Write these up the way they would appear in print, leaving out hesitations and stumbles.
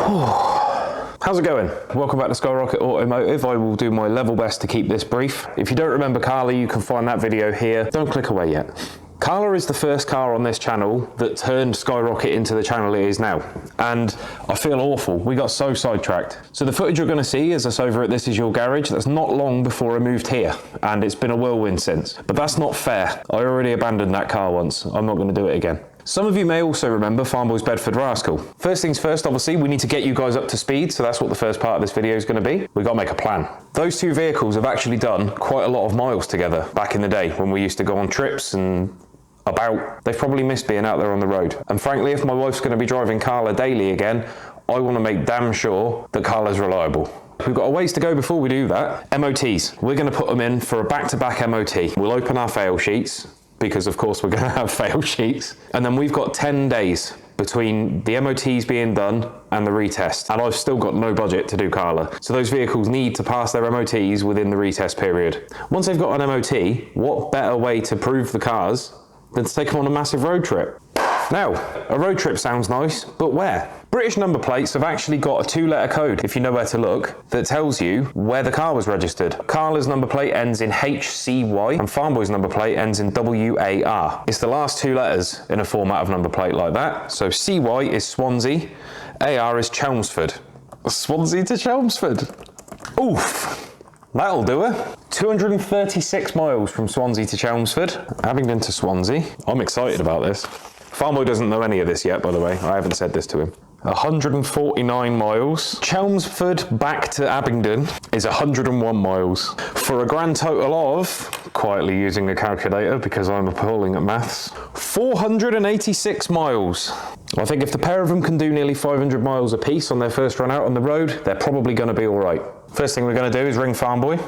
How's it going? Welcome back to SkyRocket Automotive. I will do my level best to keep this brief. If you don't remember Carla, you can find that video here. Don't click away yet. Carla is the first car on this channel that turned SkyRocket into the channel it is now. And I feel awful. We got so sidetracked. So the footage you're going to see is us over at This Is Your Garage. That's not long before I moved here. And it's been a whirlwind since. But that's not fair. I already abandoned that car once. I'm not going to do it again. Some of you may also remember Farm Boy's Bedford Rascal. First things first, obviously, we need to get you guys up to speed, so that's what the first part of this video is going to be. We've got to make a plan. Those two vehicles have actually done quite a lot of miles together back in the day when we used to go on trips and about. They've probably missed being out there on the road. And frankly, if my wife's going to be driving Carla daily again, I want to make damn sure that Carla's reliable. We've got a ways to go before we do that. MOTs. We're going to put them in for a back-to-back MOT. We'll open our fail sheets, because of course we're going to have fail sheets. And then we've got 10 days between the MOTs being done and the retest. And I've still got no budget to do Carla. So those vehicles need to pass their MOTs within the retest period. Once they've got an MOT, what better way to prove the cars than to take them on a massive road trip? Now, a road trip sounds nice, but where? British number plates have actually got a 2-letter code, if you know where to look, that tells you where the car was registered. Carla's number plate ends in HCY, and Farm Boy's number plate ends in WAR. It's the last 2 letters in a format of number plate like that. So CY is Swansea, AR is Chelmsford. Swansea to Chelmsford. Oof. That'll do it. 236 miles from Swansea to Chelmsford. Abingdon to Swansea. I'm excited about this. Farm Boy doesn't know any of this yet, by the way. I haven't said this to him. 149 miles. Chelmsford back to Abingdon is 101 miles. For a grand total of, quietly using a calculator because I'm appalling at maths, 486 miles. I think if the pair of them can do nearly 500 miles apiece on their first run out on the road, they're probably going to be all right. First thing we're going to do is ring Farm Boy.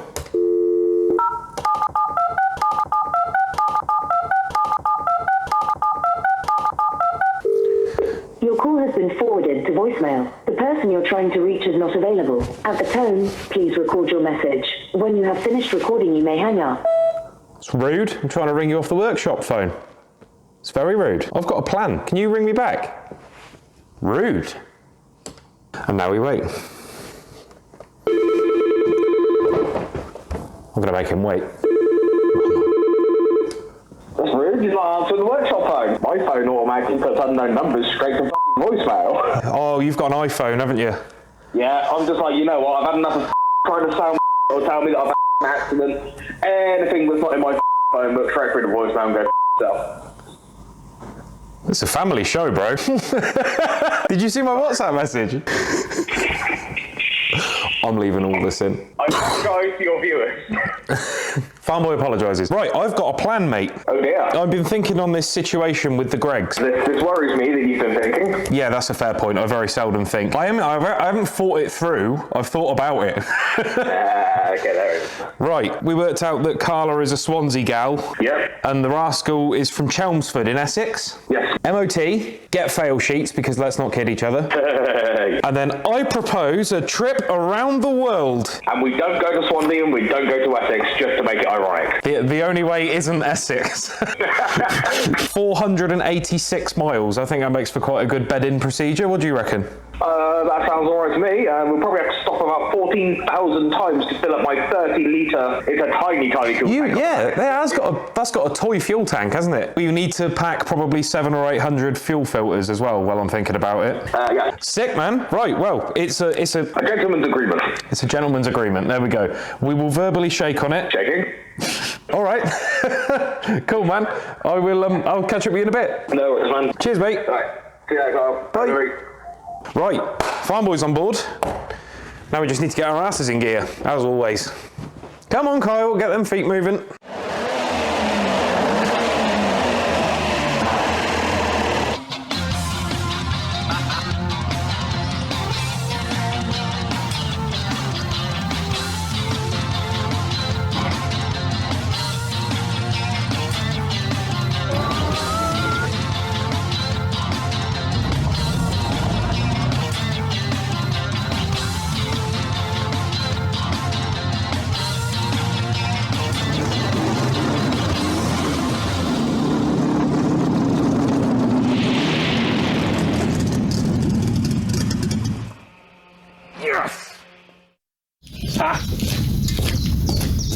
Your call has been forwarded to voicemail. The person you're trying to reach is not available. At the tone, please record your message. When you have finished recording, you may hang up. It's rude. I'm trying to ring you off the workshop phone. It's very rude. I've got a plan. Can you ring me back? Rude. And now we wait. I'm going to make him wait. That's rude, you're not answering the workshop phone. My phone automatically puts unknown numbers straight to voicemail. Oh, you've got an iPhone, haven't you? Yeah, I'm just like, you know what, I've had enough of trying to sound or tell me that I've had an accident. Anything that's not in my phone, but straight through the voicemail and go yourself. It's a family show, bro. Did you see my WhatsApp message? I'm leaving all this in. I apologise to your viewers. Farm Boy apologises. Right, I've got a plan, mate. Oh dear. I've been thinking on this situation with the Gregs. This worries me that you've been thinking. Yeah, that's a fair point. I very seldom think. I haven't thought it through. I've thought about it. Okay, there it is. Right, we worked out that Carla is a Swansea gal. Yep. And the Rascal is from Chelmsford in Essex. Yes. MOT, get fail sheets because let's not kid each other. And then I propose a trip around the world. And we don't go to Swansea and we don't go to Essex just to make it ironic. The only way isn't Essex. 486 miles. I think that makes for quite a good bed-in procedure. What do you reckon? That sounds alright to me. We'll probably have to stop about 14,000 times to fill up my 30-litre. It's a tiny fuel tank. Yeah, that's got a toy fuel tank, hasn't it? We need to pack probably 700 or 800 fuel filters as well while I'm thinking about it. Yeah. Sick, man. Right, well, it's a gentleman's agreement. It's a gentleman's agreement. There we go. We will verbally shake on it. Shaking. All right. Cool, man. I will. I'll catch up with you in a bit. No worries, man. Cheers, mate. All right. See you later, Carl. Bye. Right, Farm Boy's on board. Now we just need to get our asses in gear, as always. Come on, Kyle, get them feet moving.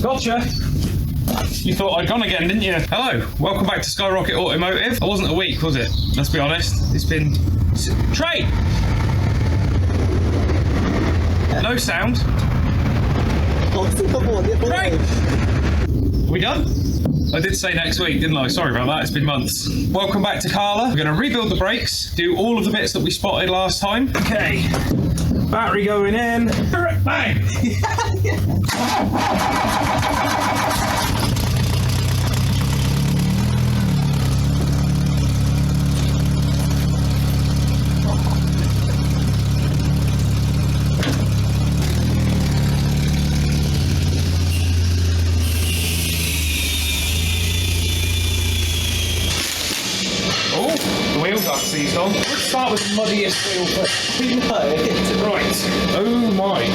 Gotcha. You thought I'd gone again, didn't you? Hello, welcome back to SkyRocket Automotive. I wasn't a week, was it? Let's be honest. It's been... Trey! No sound. Trey! Are we done? I did say next week, didn't I? Sorry about that, it's been months. Welcome back to Carla. We're going to rebuild the brakes, do all of the bits that we spotted last time. Okay, battery going in. Bang! Seized on. Let's start with the muddiest wheel first. Right. Oh my.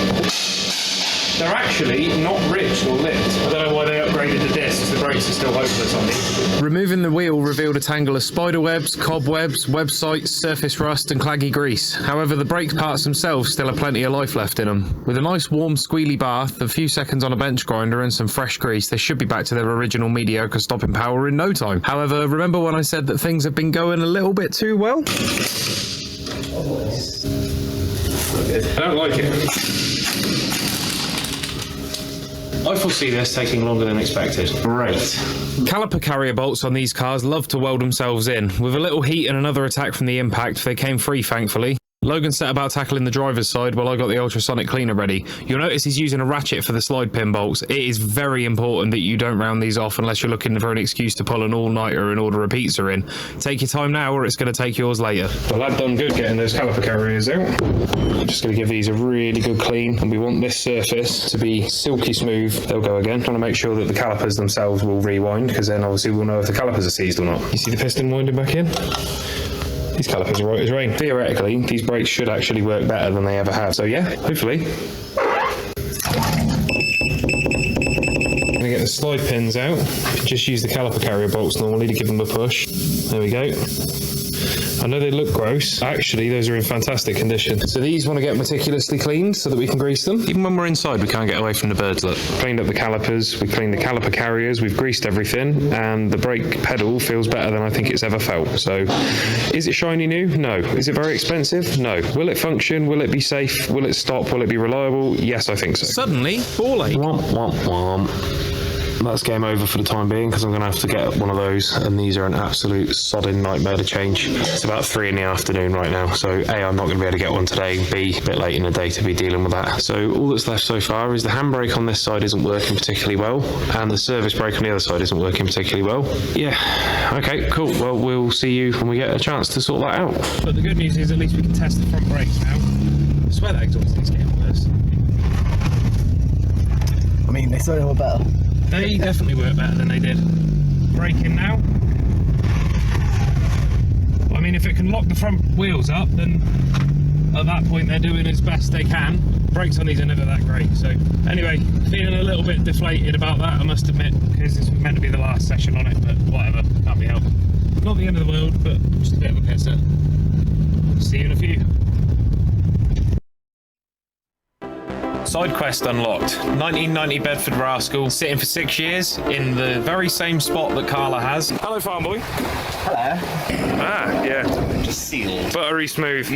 They're actually not ridged or lipped. I don't know why they upgraded the discs. The brakes are still hopeless on these. Removing the wheel revealed a tangle of spider webs, cobwebs, websites, surface rust and claggy grease. However, the brake parts themselves still have plenty of life left in them. With a nice warm squealy bath, a few seconds on a bench grinder and some fresh grease, they should be back to their original mediocre stopping power in no time. However, remember when I said that things have been going a little bit too well? I don't like it. I foresee this taking longer than expected. Great. Caliper carrier bolts on these cars love to weld themselves in. With a little heat and another attack from the impact, they came free, thankfully. Logan set about tackling the driver's side while I got the ultrasonic cleaner ready. You'll notice he's using a ratchet for the slide pin bolts. It is very important that you don't round these off unless you're looking for an excuse to pull an all-nighter and order a pizza in. Take your time now or it's going to take yours later. Well, that done good getting those caliper carriers out. I'm just going to give these a really good clean, and we want this surface to be silky smooth. They'll go again. Trying to make sure that the calipers themselves will rewind, because then obviously we'll know if the calipers are seized or not. You see the piston winding back in? These calipers are right as rain. Theoretically, these brakes should actually work better than they ever have. So yeah, hopefully. I'm gonna get the slide pins out. Just use the caliper carrier bolts normally to give them a push. There we go. I know they look gross. Actually, those are in fantastic condition. So these want to get meticulously cleaned so that we can grease them. Even when we're inside, we can't get away from the birds, look. Cleaned up the calipers, we cleaned the caliper carriers, we've greased everything, and the brake pedal feels better than I think it's ever felt. So, is it shiny new? No. Is it very expensive? No. Will it function? Will it be safe? Will it stop? Will it be reliable? Yes, I think so. Suddenly, ball ache. Womp, womp, womp. That's game over for the time being, because I'm going to have to get one of those, and these are an absolute sodding nightmare to change. It's about 3 in the afternoon right now, so A, I'm not going to be able to get one today, B, a bit late in the day to be dealing with that. So all that's left so far is the handbrake on this side isn't working particularly well, and the service brake on the other side isn't working particularly well. Yeah, okay, cool. Well, we'll see you when we get a chance to sort that out. But the good news is at least we can test the front brakes now. I swear that exhaust is getting worse. I mean, they certainly were better. They definitely work better than they did. Braking now. I mean, if it can lock the front wheels up, then at that point they're doing as best they can. Brakes on these are never that great. So anyway, feeling a little bit deflated about that, I must admit, because this was meant to be the last session on it, but whatever, can't be helped. Not the end of the world, but just a bit of a pisser. See you in a few. Side quest unlocked. 1990 Bedford Rascal, sitting for 6 years in the very same spot that Carla has. Hello, farm boy. Hello. Ah, yeah. Just sealed. Buttery smooth.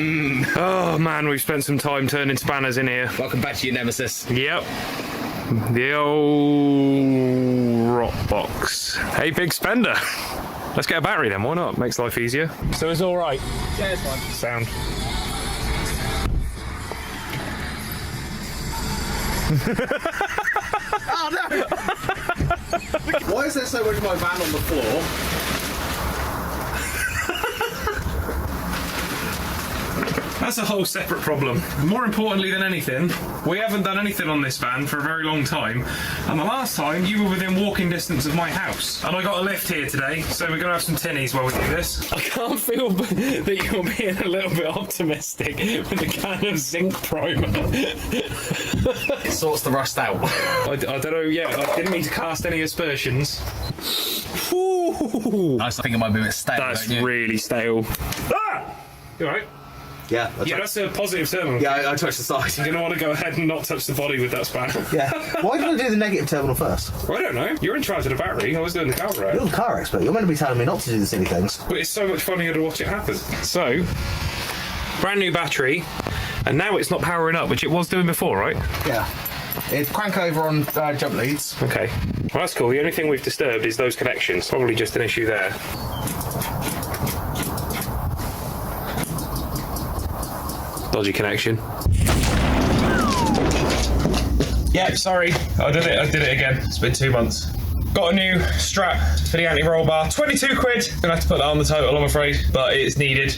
Oh man, we've spent some time turning spanners in here. Welcome back to your nemesis. Yep. The old rot box. Hey, big spender. Let's get a battery then, why not? Makes life easier. So it's all right. Yeah, it's fine. Sound. Oh no! Why is there so much of my van on the floor? That's a whole separate problem. More importantly than anything, we haven't done anything on this van for a very long time, and the last time you were within walking distance of my house. And I got a lift here today, so we're going to have some tinnies while we do this. I can't feel that you're being a little bit optimistic with a can of zinc primer. It sorts the rust out. I don't know, yeah, I didn't mean to cast any aspersions. Ooh. I think it might be a bit stale. That's really stale. Ah! You alright? Yeah. Yeah, that's a positive terminal. Yeah, I touched the side. You're going to want to go ahead and not touch the body with that spanner. Yeah. Why did I do the negative terminal first? Well, I don't know. You're in charge of the battery. I was doing the carburetor. You're the car expert. You're meant to be telling me not to do the silly things. But it's so much funnier to watch it happen. So, brand new battery, and now it's not powering up, which it was doing before, right? Yeah. It's crank over on jump leads. Okay. Well, that's cool. The only thing we've disturbed is those connections. Probably just an issue there. Dodgy connection. Yeah, sorry. I did it again. It's been 2 months. Got a new strap for the anti-roll bar. 22 quid. Gonna have to put that on the total, I'm afraid, but it's needed.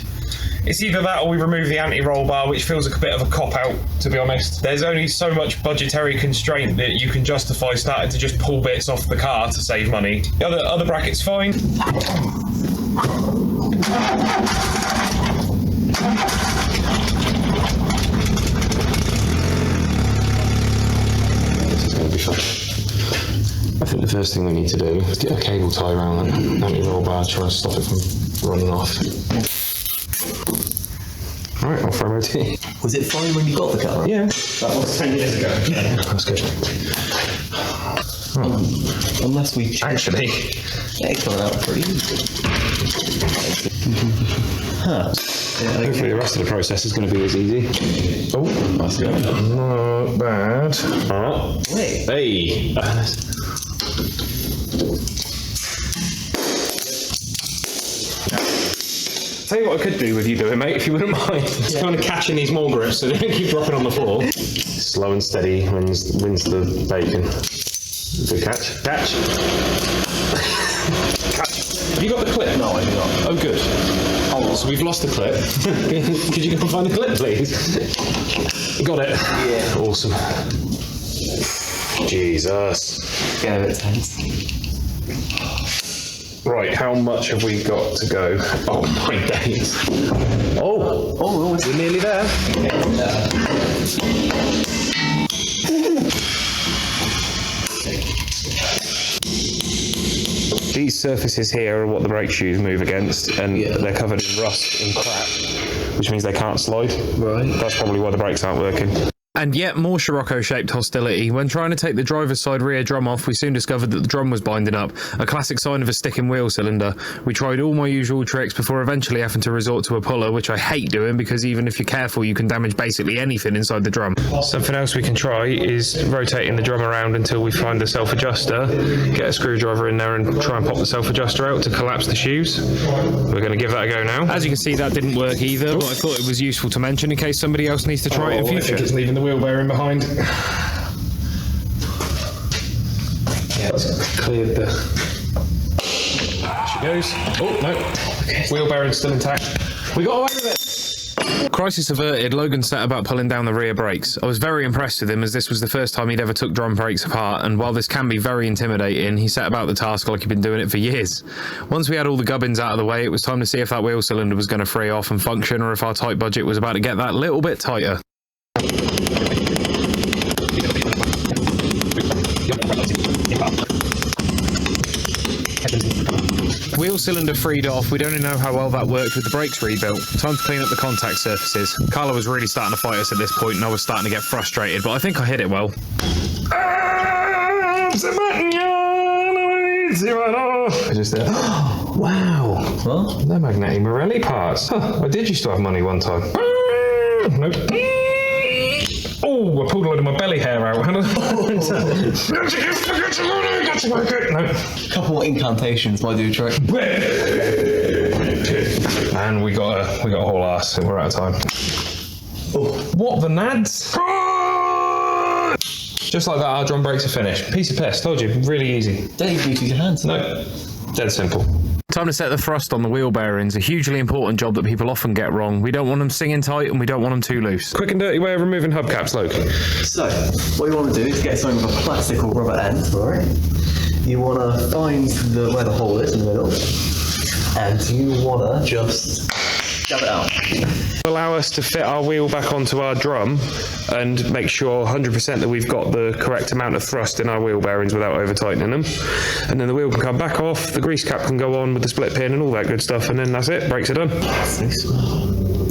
It's either that or we remove the anti-roll bar, which feels like a bit of a cop-out, to be honest. There's only so much budgetary constraint that you can justify starting to just pull bits off the car to save money. The other bracket's fine. I think the first thing we need to do is get a cable tie around that anti-roll bar, try and stop it from running off. Right, off MOT. Was it fine when you got the car? Yeah. That was 10 years ago. Yeah, that's good. Unless we Actually, it's coming out pretty easy. Huh. hopefully the rest of the process is going to be as easy. Oh, That's good. not bad. Oh. Wait. Hey. Tell you what I could do with you doing, mate, if you wouldn't mind. It's kind of catching these more grips so they don't keep dropping on the floor. Slow and steady wins the bacon. Good catch. Catch. Catch. Have you got the clip? No, I do not. Oh, good. Oh, so we've lost the clip. Could you go and find the clip, please? Got it. Yeah. Awesome. Jesus. Yeah, it's tense. Right, how much have we got to go? Oh my days. Oh, we're nearly there. These surfaces here are what the brake shoes move against, and they're covered in rust and crap, which means they can't slide. Right. That's probably why the brakes aren't working. And yet more Scirocco-shaped hostility. When trying to take the driver's side rear drum off, we soon discovered that the drum was binding up, a classic sign of a sticking wheel cylinder. We tried all my usual tricks before eventually having to resort to a puller, which I hate doing because even if you're careful, you can damage basically anything inside the drum. Something else we can try is rotating the drum around until we find the self-adjuster, get a screwdriver in there and try and pop the self-adjuster out to collapse the shoes. We're going to give that a go now. As you can see, that didn't work either, but I thought it was useful to mention in case somebody else needs to try it in future. I think it's leaving the wheel bearing behind. Yeah, it's cleared the... There she goes. Oh, no. Wheel bearing's still intact. We got away with it! Crisis averted, Logan set about pulling down the rear brakes. I was very impressed with him as this was the first time he'd ever took drum brakes apart, and while this can be very intimidating, he set about the task like he'd been doing it for years. Once we had all the gubbins out of the way, it was time to see if that wheel cylinder was going to free off and function, or if our tight budget was about to get that little bit tighter. Wheel cylinder freed off. We don't know how well that worked with the brakes rebuilt. Time to clean up the contact surfaces. Carla was really starting to fight us at this point, and I was starting to get frustrated, but I think I hit it well. I just did. Wow. Huh? They're Magneti Morelli parts. Huh, I did used to have money one time. Nope. Oh, I pulled a load of my belly hair out. No. Couple incantations might do a trick. And we got a whole ass, and we're out of time. Oh. What the nads? Just like that, our drum brakes are finished. Piece of piss, told you, really easy. Don't even use your hands. No, dead simple. Time to set the thrust on the wheel bearings, a hugely important job that people often get wrong. We don't want them singing tight and we don't want them too loose. Quick and dirty way of removing hubcaps, Logan. So, what you want to do is get something with a plastic or rubber end, right? You want to find where the hole is in the middle, and you want to just shove it out. Allow us to fit our wheel back onto our drum and make sure 100% that we've got the correct amount of thrust in our wheel bearings without over tightening them. And then the wheel can come back off, the grease cap can go on with the split pin and all that good stuff, and then that's it, brakes are done.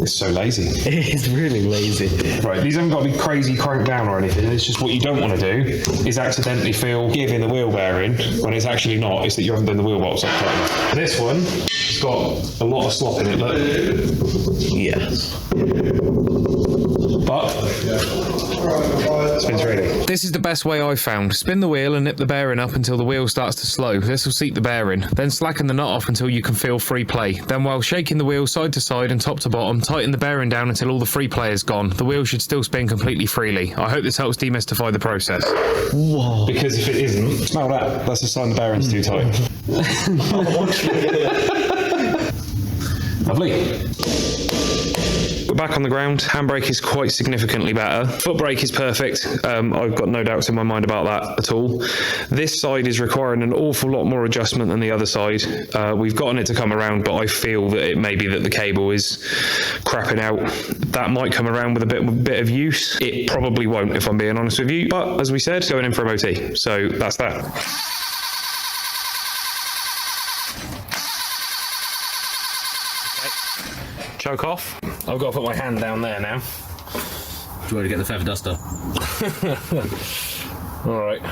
It's so lazy. It is really lazy. Right, these haven't got to be crazy cranked down or anything. It's just what you don't want to do is accidentally feel give in the wheel bearing when it's actually not. It's that you haven't done the wheel box up tight enough. This one, it's got a lot of slop in it, look. Yes. But spins freely. This is the best way I've found. Spin the wheel and nip the bearing up until the wheel starts to slow. This will seat the bearing. Then slacken the nut off until you can feel free play. Then while shaking the wheel side to side and top to bottom, tighten the bearing down until all the free play is gone. The wheel should still spin completely freely. I hope this helps demystify the process. Whoa. Because if it isn't, smell that. That's a sign the bearing's too tight. Lovely. We're back on the ground. Handbrake is quite significantly better. Foot brake is perfect. I've got no doubts in my mind about that at all. This side is requiring an awful lot more adjustment than the other side. We've gotten it to come around, but I feel that it may be that the cable is crapping out. That might come around with a bit of use. It probably won't, if I'm being honest with you. But as we said, going in for MOT. So that's that. Choke off. I've got to put my hand down there now. Do you want to get the feather duster? All right.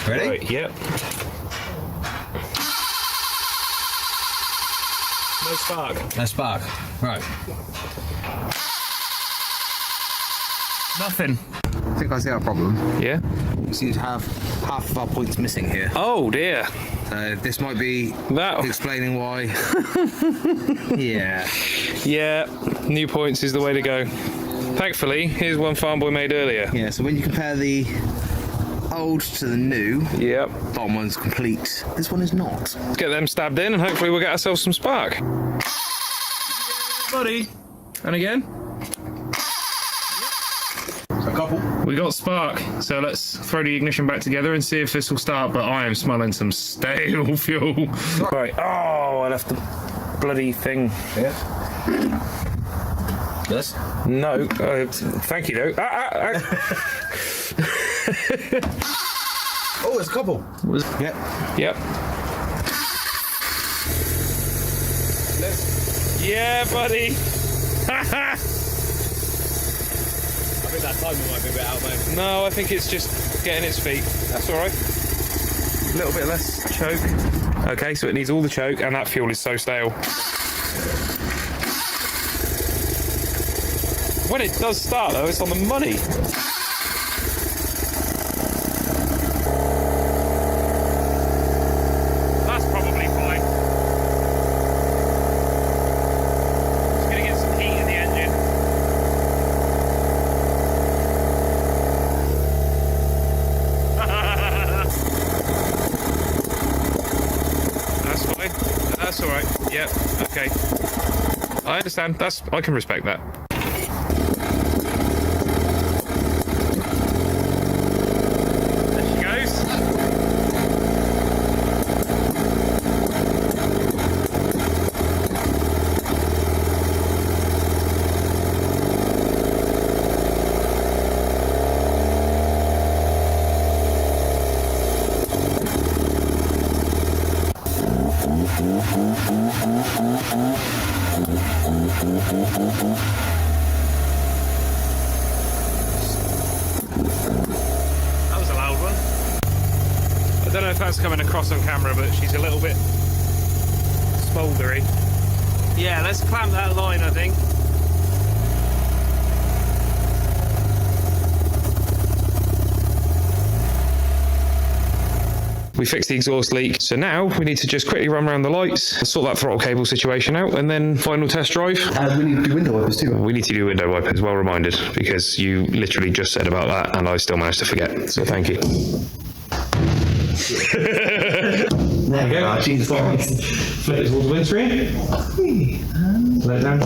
Ready? Right, yep. No spark. No spark. Right. Nothing. I think I see our problem. Yeah? We seem to have half of our points missing here. Oh dear. This might be That. explaining why. Yeah. Yeah, new points is the way to go. Thankfully, here's one Farm Boy made earlier. Yeah, so when you compare the old to the new, Yep. bottom one's complete. This one is not. Let's get them stabbed in and hopefully we'll get ourselves some spark. Buddy. And again. A couple. We got spark, so let's throw the ignition back together and see if this will start, but I am smelling some stale fuel. Right, oh, I left the bloody thing. Yeah. This? No, thank you though. Oh, there's a couple. Yep. Yep. Yeah, buddy. I think that timing might be a bit out, mate. No, I think it's just getting its feet. That's all right. A little bit less choke. Okay, so it needs all the choke, and that fuel is so stale. When it does start, though, it's on the money. That's probably fine. Just gonna get some heat in the engine. That's fine. That's all right. Yep. Okay. I understand. I can respect that. There she goes. That was a loud one. I don't know if that's coming across on camera, but she's a little bit smouldery. Yeah, let's clamp that line, I think. We fixed the exhaust leak, so now we need to just quickly run around the lights, sort that throttle cable situation out, and then final test drive. And we need to do window wipers too. We need to do window wipers, well reminded, because you literally just said about that and I still managed to forget, so thank you. There we go. Jesus Christ. Flip it towards the windscreen. Let it down.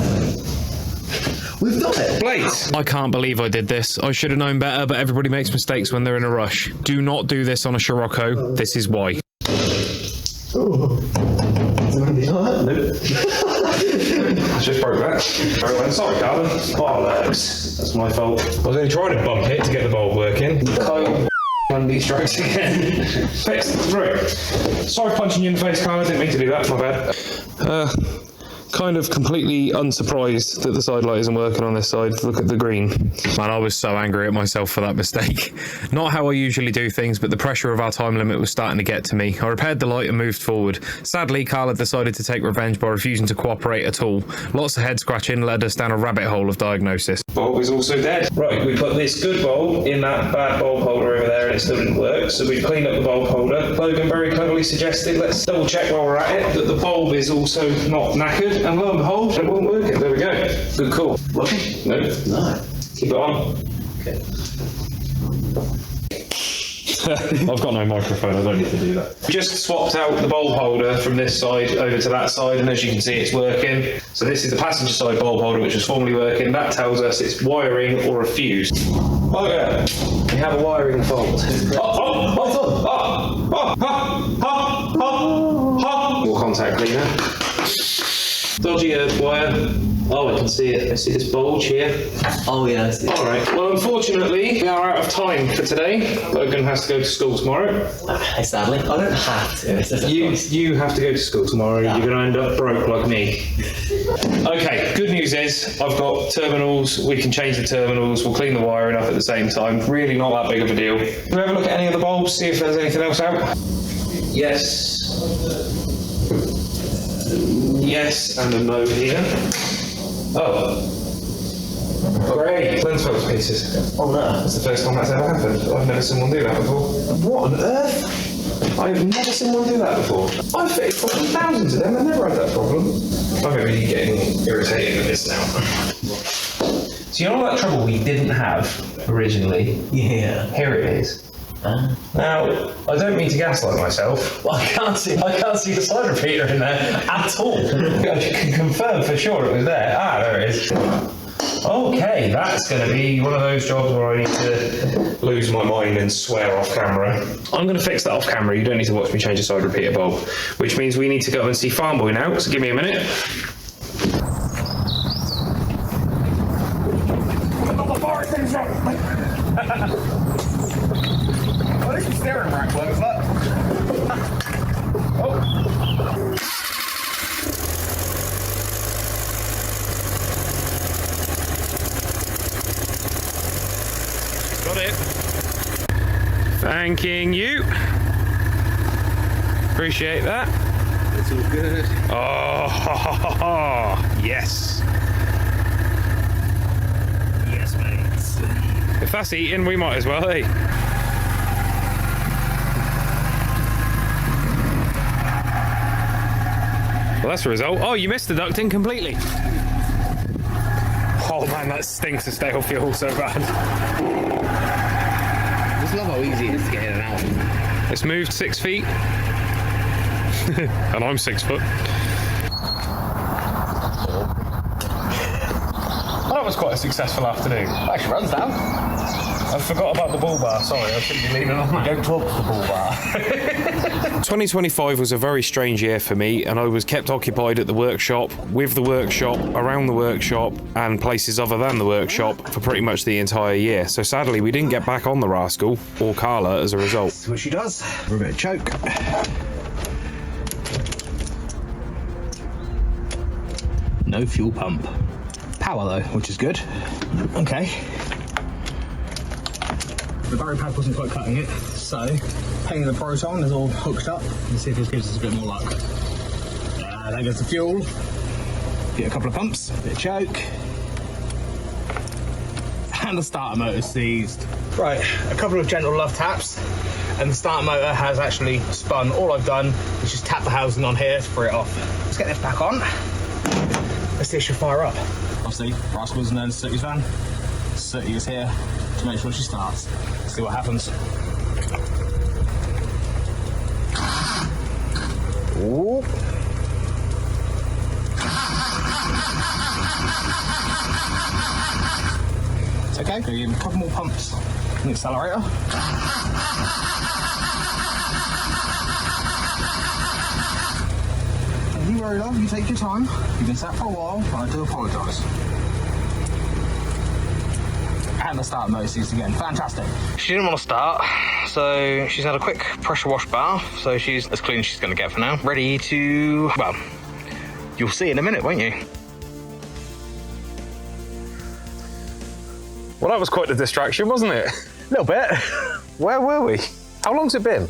We've done it. Blades! I can't believe I did this. I should have known better, but everybody makes mistakes when they're in a rush. Do not do this on a Scirocco. This is why. Oh. Is there anything on that? Nope. I just broke that. Sorry, Carla. Bollocks. That's my fault. I was only trying to bump it to get the bulb working. Monday strikes again. Fixed through. Sorry punching you in the face, Carla, I didn't mean to do that, my bad. Kind of completely unsurprised that the side light isn't working on this side. Look at the green. Man, I was so angry at myself for that mistake. Not how I usually do things, but the pressure of our time limit was starting to get to me. I repaired the light and moved forward. Sadly, Carla decided to take revenge by refusing to cooperate at all. Lots of head scratching led us down a rabbit hole of diagnosis. Bulb is also dead. Right, we put this good bulb in that bad bulb holder over there and it still didn't work, so we cleaned up the bulb holder. Logan very cleverly suggested, let's double check while we're at it, that the bulb is also not knackered. And lo and behold, it won't work. There we go. Good call. Working? No. No. Keep it on. Okay. I've got no microphone, I don't need to do that. Just swapped out the bulb holder from this side over to that side, and as you can see, it's working. So this is the passenger side bulb holder, which was formerly working. That tells us it's wiring or a fuse. Oh yeah, we have a wiring fault. More contact cleaner. Dodgy earth wire. Oh, I can see it. I see this bulge here. Oh yeah, I see. Alright, well unfortunately, we are out of time for today. Logan has to go to school tomorrow. Sadly, I don't have to. You have to go to school tomorrow. Yeah. You're going to end up broke like me. Okay, good news is I've got terminals. We can change the terminals. We'll clean the wiring up at the same time. Really not that big of a deal. Can we have a look at any of the bulbs, see if there's anything else out? Yes. Yes, and a no here. Oh. Great. Lens flux pieces. Oh no. That's the first time that's ever happened. I've never seen one do that before. What on earth? I've never seen one do that before. I've fitted fucking thousands of them, I've never had that problem. I'm really getting irritated with this now. So you know all that trouble we didn't have originally? Yeah. Here it is. Now, I don't mean to gaslight myself. Well, I can't see the side repeater in there at all. I can confirm for sure it was there. Ah, there it is. Okay, that's going to be one of those jobs where I need to lose my mind and swear off camera. I'm going to fix that off camera. You don't need to watch me change the side repeater bulb, which means we need to go and see Farm Boy now. So give me a minute. At least the steering rack works, look. Oh. Got it. Thanking you. Appreciate that. It's all good. Oh, yes. Yes, mate. If that's eating, we might as well, eh? Well, that's the result. Oh, you missed the ducting completely. Oh man, that stinks of stale fuel so bad. Just love how easy it is to get in and out. It's moved 6 feet. And I'm 6 foot. Well, that was quite a successful afternoon. Actually runs down. I forgot about the bull bar, sorry, I shouldn't be leaning on that. Don't drop the bull bar. 2025 was a very strange year for me, and I was kept occupied at the workshop, with the workshop, around the workshop, and places other than the workshop for pretty much the entire year. So sadly, we didn't get back on the Rascal, or Carla, as a result. That's what she does. For a bit of choke. No fuel pump. Power though, which is good. Okay. The battery pack wasn't quite cutting it, so hanging the proton is all hooked up. Let's see if this gives us a bit more luck. There goes the fuel. Get a couple of pumps, bit of choke. And the starter motor seized. Right, a couple of gentle love taps, and the starter motor has actually spun. All I've done is just tap the housing on here to free it off. Let's get this back on. Let's see if she'll fire up. Obviously, Rascal's known to Sooty's van. Sooty is here to make sure she starts. Let's see what happens. Ooh. It's okay, gonna give him a couple more pumps on the accelerator. Don't you worry, love, you take your time. You've been sat for a while, and I do apologise. and the starter motor seized again. Fantastic. She didn't want to start, so she's had a quick pressure wash bath, so she's as clean as she's going to get for now. Ready to, well, you'll see in a minute, won't you? Well, that was quite a distraction, wasn't it? A little bit. Where were we? How long's it been?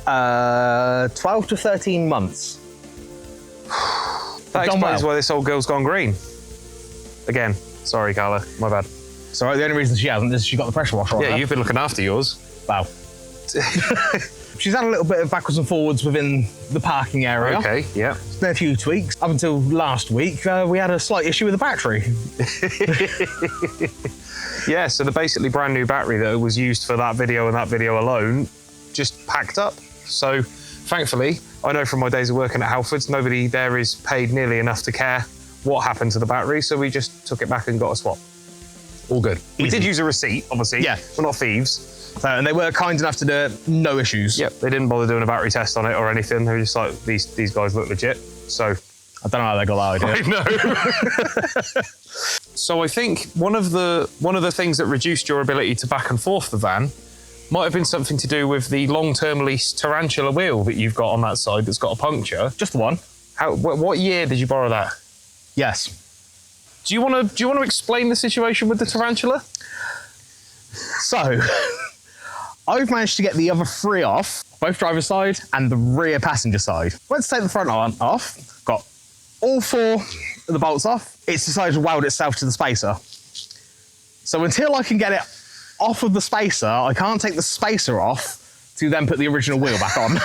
12 to 13 months. That explains why this old girl's gone green. Again, sorry, Carla, my bad. It's all right, the only reason she hasn't is she got the pressure washer on Yeah, her. you've been looking after yours. Wow. She's had a little bit of backwards and forwards within the parking area. Okay, yeah. There's been a few tweaks. Up until last week, we had a slight issue with the battery. Yeah, so the basically brand new battery that was used for that video and that video alone just packed up. So thankfully, I know from my days of working at Halfords, nobody there is paid nearly enough to care what happened to the battery, so we just took it back and got a swap. All good. We did use a receipt, obviously. Yeah. We're not thieves. So, and they were kind enough to do it, no issues. Yep, they didn't bother doing a battery test on it or anything. They were just like, these guys look legit. So I don't know how they got that idea. I know. So I think one of the things that reduced your ability to back and forth the van might have been something to do with the long-term lease tarantula wheel that you've got on that side that's got a puncture. Just the one. What year did you borrow that? Yes. Do you want to explain the situation with the tarantula? So, I've managed to get the other three off, both driver's side and the rear passenger side. Went to take the front one off, got all four of the bolts off. It's decided to weld itself to the spacer. So until I can get it off of the spacer, I can't take the spacer off to then put the original wheel back on.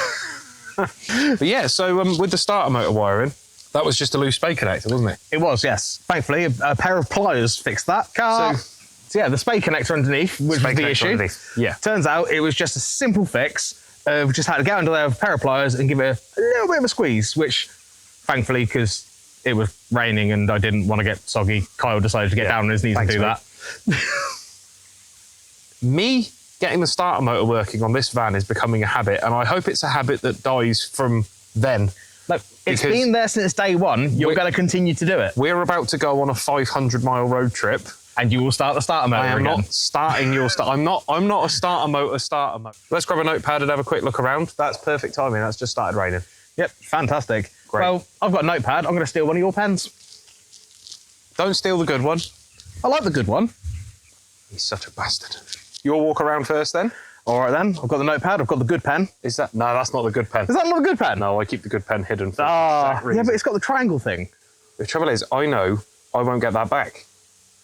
But yeah, so with the starter motor wiring, that was just a loose spade connector, wasn't it? It was, yes. Thankfully, a pair of pliers fixed that. So yeah, the spade connector underneath, which was the issue. Yeah. Turns out it was just a simple fix. We just had to get under there with a pair of pliers and give it a little bit of a squeeze, which thankfully, because it was raining and I didn't want to get soggy, Kyle decided to get down on his knees and do that. Me getting the starter motor working on this van is becoming a habit, and I hope it's a habit that dies from then. No, it's been there since day one. You're going to continue to do it. We're about to go on a 500-mile road trip. And you will start the starter motor I am again. not starting your start. I'm not a starter motor. Let's grab a notepad and have a quick look around. That's perfect timing. That's just started raining. Yep, fantastic. Great. Well, I've got a notepad. I'm going to steal one of your pens. Don't steal the good one. I like the good one. He's such a bastard. You'll walk around first then? All right then, I've got the notepad, I've got the good pen. Is that? No, that's not the good pen. Is that not the good pen? No, I keep the good pen hidden for Ah, that reason. yeah, but it's got the triangle thing. The trouble is, I know I won't get that back.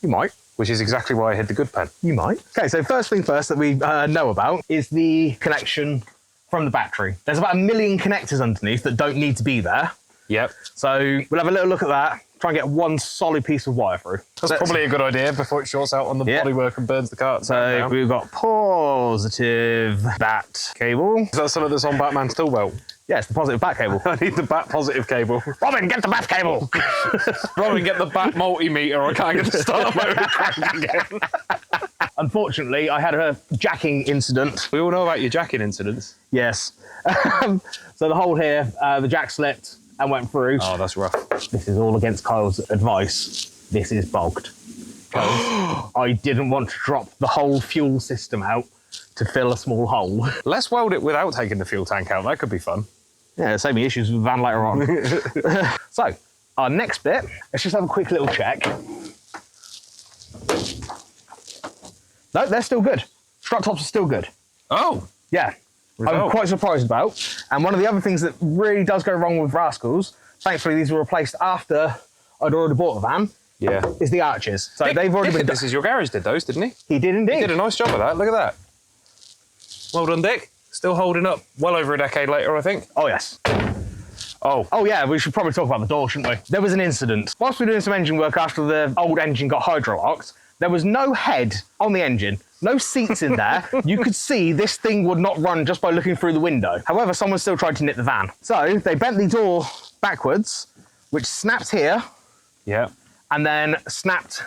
You might. Which is exactly why I hid the good pen. You might. Okay, so first thing first that we know about is the connection from the battery. There's about 1 million connectors underneath that don't need to be there. Yep. So we'll have a little look at that, try and get one solid piece of wire through. That's probably a good idea before it shorts out on the bodywork and burns the car. So we've got positive bat cable. Is that something that's on Batman's tool belt? Yes, the positive bat cable. I need the bat positive cable. Robin, get the bat cable! Robin, get the bat multimeter. I can't get the starter motor cracked again. Unfortunately, I had a jacking incident. We all know about your jacking incidents. Yes. So the hole here, the jack slipped and went through. Oh, that's rough. This is all against Kyle's advice. This is bogged. I didn't want to drop the whole fuel system out to fill a small hole. Let's weld it without taking the fuel tank out. That could be fun. Yeah, save me issues with the van later on. So, our next bit, let's just have a quick little check. No, they're still good. Strut tops are still good. Oh. Yeah. I'm quite surprised about. And one of the other things that really does go wrong with Rascals, thankfully these were replaced after I'd already bought the van, is the arches. So they've already been... This is your garage did those, didn't he? He did indeed. He did a nice job of that. Look at that. Well done, Dick. Still holding up well over a decade later, I think. Oh, yes. Oh yeah, we should probably talk about the door, shouldn't we? There was an incident. Whilst we were doing some engine work after the old engine got hydro-locked, there was no head on the engine, no seats in there. You could see this thing would not run just by looking through the window. However, someone still tried to nip the van. So they bent the door backwards, which snapped here. Yeah. And then snapped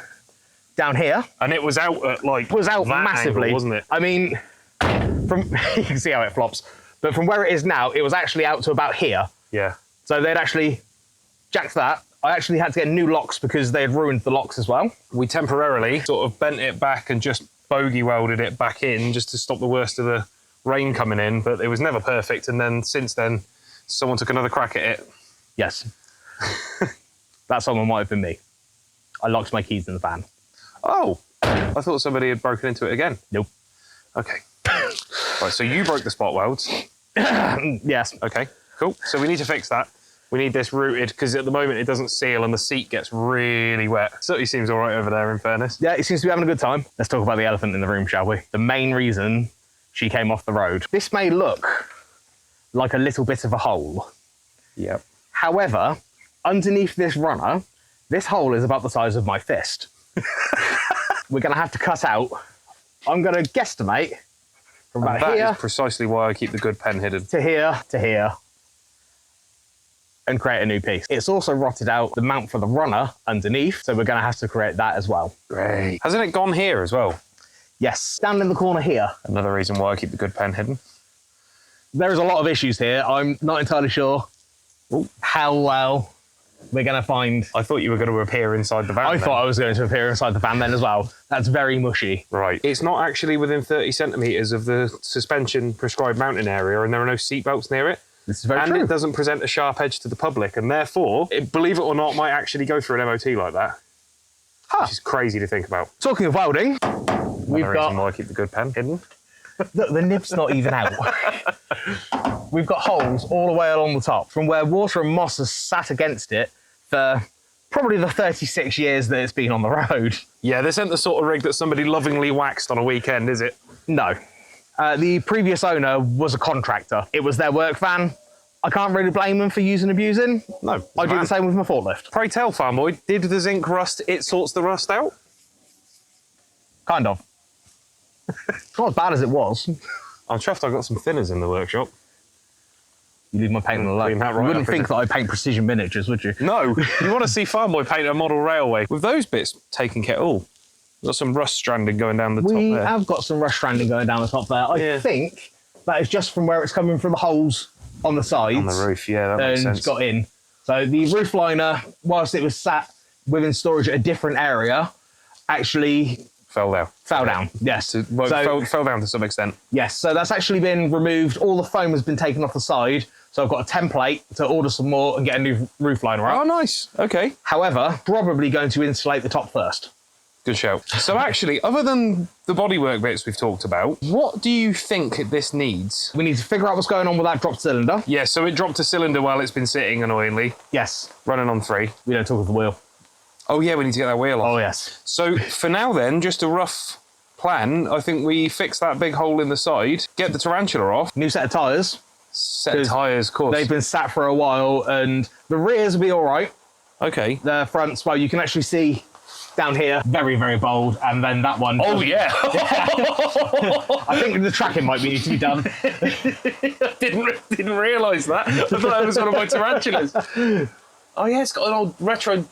down here. And it was out at like... It was out massively. Angle, wasn't it? I mean, you can see how it flops. But from where it is now, it was actually out to about here. Yeah. So they'd actually jacked that. I actually had to get new locks because they had ruined the locks as well. We temporarily sort of bent it back and just bogey welded it back in just to stop the worst of the rain coming in, but it was never perfect. And then since then, someone took another crack at it. Yes. That someone might have been me. I locked my keys in the van. Oh, I thought somebody had broken into it again. Nope. Okay. Right, so you broke the spot welds. Yes. Okay, cool. So we need to fix that. We need this routed because at the moment it doesn't seal and the seat gets really wet. So he seems all right over there, in fairness. Yeah, he seems to be having a good time. Let's talk about the elephant in the room, shall we? The main reason she came off the road. This may look like a little bit of a hole. Yep. However, underneath this runner, this hole is about the size of my fist. We're going to have to cut out, I'm going to guesstimate, from about That here is precisely why I keep the good pen hidden. to here, and create a new piece. It's also rotted out the mount for the runner underneath, so we're going to have to create that as well. Great. Hasn't it gone here as well? Yes, down in the corner here. Another reason why I keep the good pen hidden. There is a lot of issues here. I'm not entirely sure how well we're going to find. I thought you were going to appear inside the van. I then. thought I was going to appear inside the van then as well. That's very mushy. Right. It's not actually within 30 centimetres of the suspension prescribed mounting area, and there are no seat belts near it. This is very and true. it doesn't present a sharp edge to the public, and therefore, it, believe it or not, might actually go through an MOT like that. Huh. Which is crazy to think about. Talking of welding, we've Another got... reason why I keep the good pen hidden. Look, the nib's not even out. We've got holes all the way along the top, from where water and moss has sat against it for probably the 36 years that it's been on the road. Yeah, this isn't the sort of rig that somebody lovingly waxed on a weekend, is it? No. The previous owner was a contractor. It was their work van. I can't really blame them for using and abusing. No. I do the same with my forklift. Pray tell, farm boy, did the zinc rust, it sorts the rust out? Kind of. It's not as bad as it was. I'm chuffed I got some thinners in the workshop. You leave my painting alone. Clean that You right wouldn't up, think innit? that I paint precision miniatures, would you? No, you want to see farm boy paint a model railway. With those bits taken care of, oh, got some rust stranding going down the top We there. have got some rust stranding going down the top there. I think that is just from where it's coming from the holes on the sides. On the roof, yeah, that makes and sense. got in. So the roof liner, whilst it was sat within storage at a different area, actually Fell down. fell down. Yes. Well, So- fell down to some extent. Yes, so that's actually been removed. All the foam has been taken off the side. So I've got a template to order some more and get a new roof liner Oh, up. nice. Okay. However, probably going to insulate the top first. Good shout. So actually, other than the bodywork bits we've talked about, what do you think this needs? We need to figure out what's going on with that dropped cylinder. Yeah, so it dropped a cylinder while it's been sitting annoyingly, Yes, running on 3. we don't talk of the wheel. Oh yeah, we need to get that wheel off. Oh, yes. So for now then, just a rough plan, I think we fix that big hole in the side, get the tarantula off, New set of tyres. set of tyres, of course. They've been sat for a while, and the rears will be all right. Okay. The fronts, well, you can actually see down here, very, very bold, and then that one. Oh yeah. I think the tracking might need to be done. Didn't realise that. I thought that was one of my tarantulas. Oh yeah, it's got an old retro.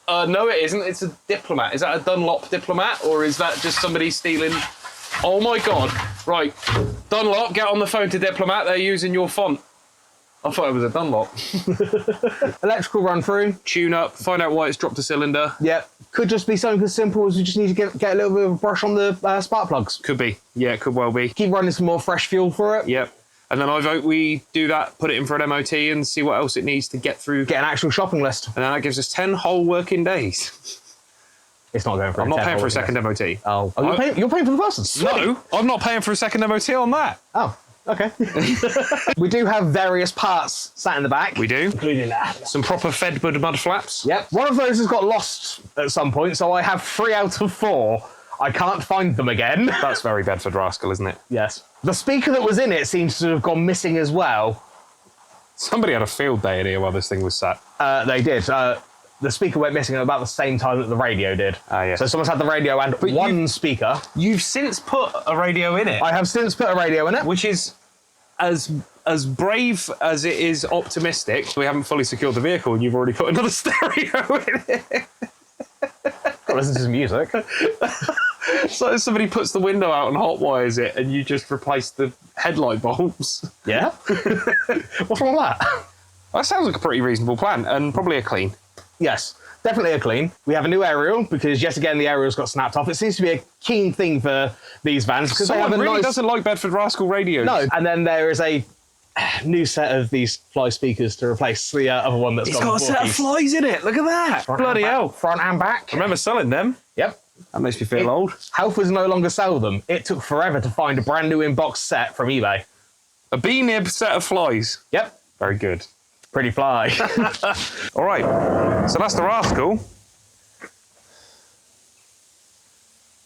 No, it isn't. It's a Diplomat. Is that a Dunlop Diplomat, or is that just somebody stealing? Oh my god! Right, Dunlop, get on the phone to Diplomat. They're using your font. I thought it was a Dunlop. Electrical run through. Tune up, find out why it's dropped a cylinder. Yep. Could just be something as simple as we just need to get a little bit of a brush on the spark plugs. Could be. Yeah, it could well be. Keep running some more fresh fuel for it. Yep. And then I vote we do that, put it in for an MOT and see what else it needs to get through. Get an actual shopping list. And then that gives us 10 whole working days. It's not going for I'm not paying for a second MOT. Oh, you're paying for the person? No, I'm not paying for a second MOT on that. Oh, okay. We do have various parts sat in the back. We do. Including that. Some proper Fedbud mud flaps. Yep. One of those has got lost at some point, so I have 3 out of 4. I can't find them again. That's very Bedford Rascal, isn't it? Yes. The speaker that was in it seems to have gone missing as well. Somebody had a field day in here while this thing was sat. They did. The speaker went missing at about the same time that the radio did. Ah, yes. So someone's had the radio and one speaker. You've since put a radio in it, I have since put a radio in it. which is as brave as it is optimistic. We haven't fully secured the vehicle and you've already put another stereo in it. Got to listen to some music. So somebody puts the window out and hot wires it and you just replace the headlight bulbs. Yeah? What's wrong with that? That sounds like a pretty reasonable plan and probably a clean. Yes. Definitely a clean. We have a new aerial because yet again the aerial's got snapped off. It seems to be a keen thing for these vans because they have a really nice... doesn't like Bedford Rascal radios. No, and then there is a new set of these fly speakers to replace the other one that's It's got a set of flies in it. Look at that. Bloody hell. Front and back. I remember selling them. Yep. That makes me feel old. Halfords no longer sell them. It took forever to find a brand new inbox set from eBay. A B-nib set of flies. Yep. Very good. Pretty fly. All right, so that's the Rascal.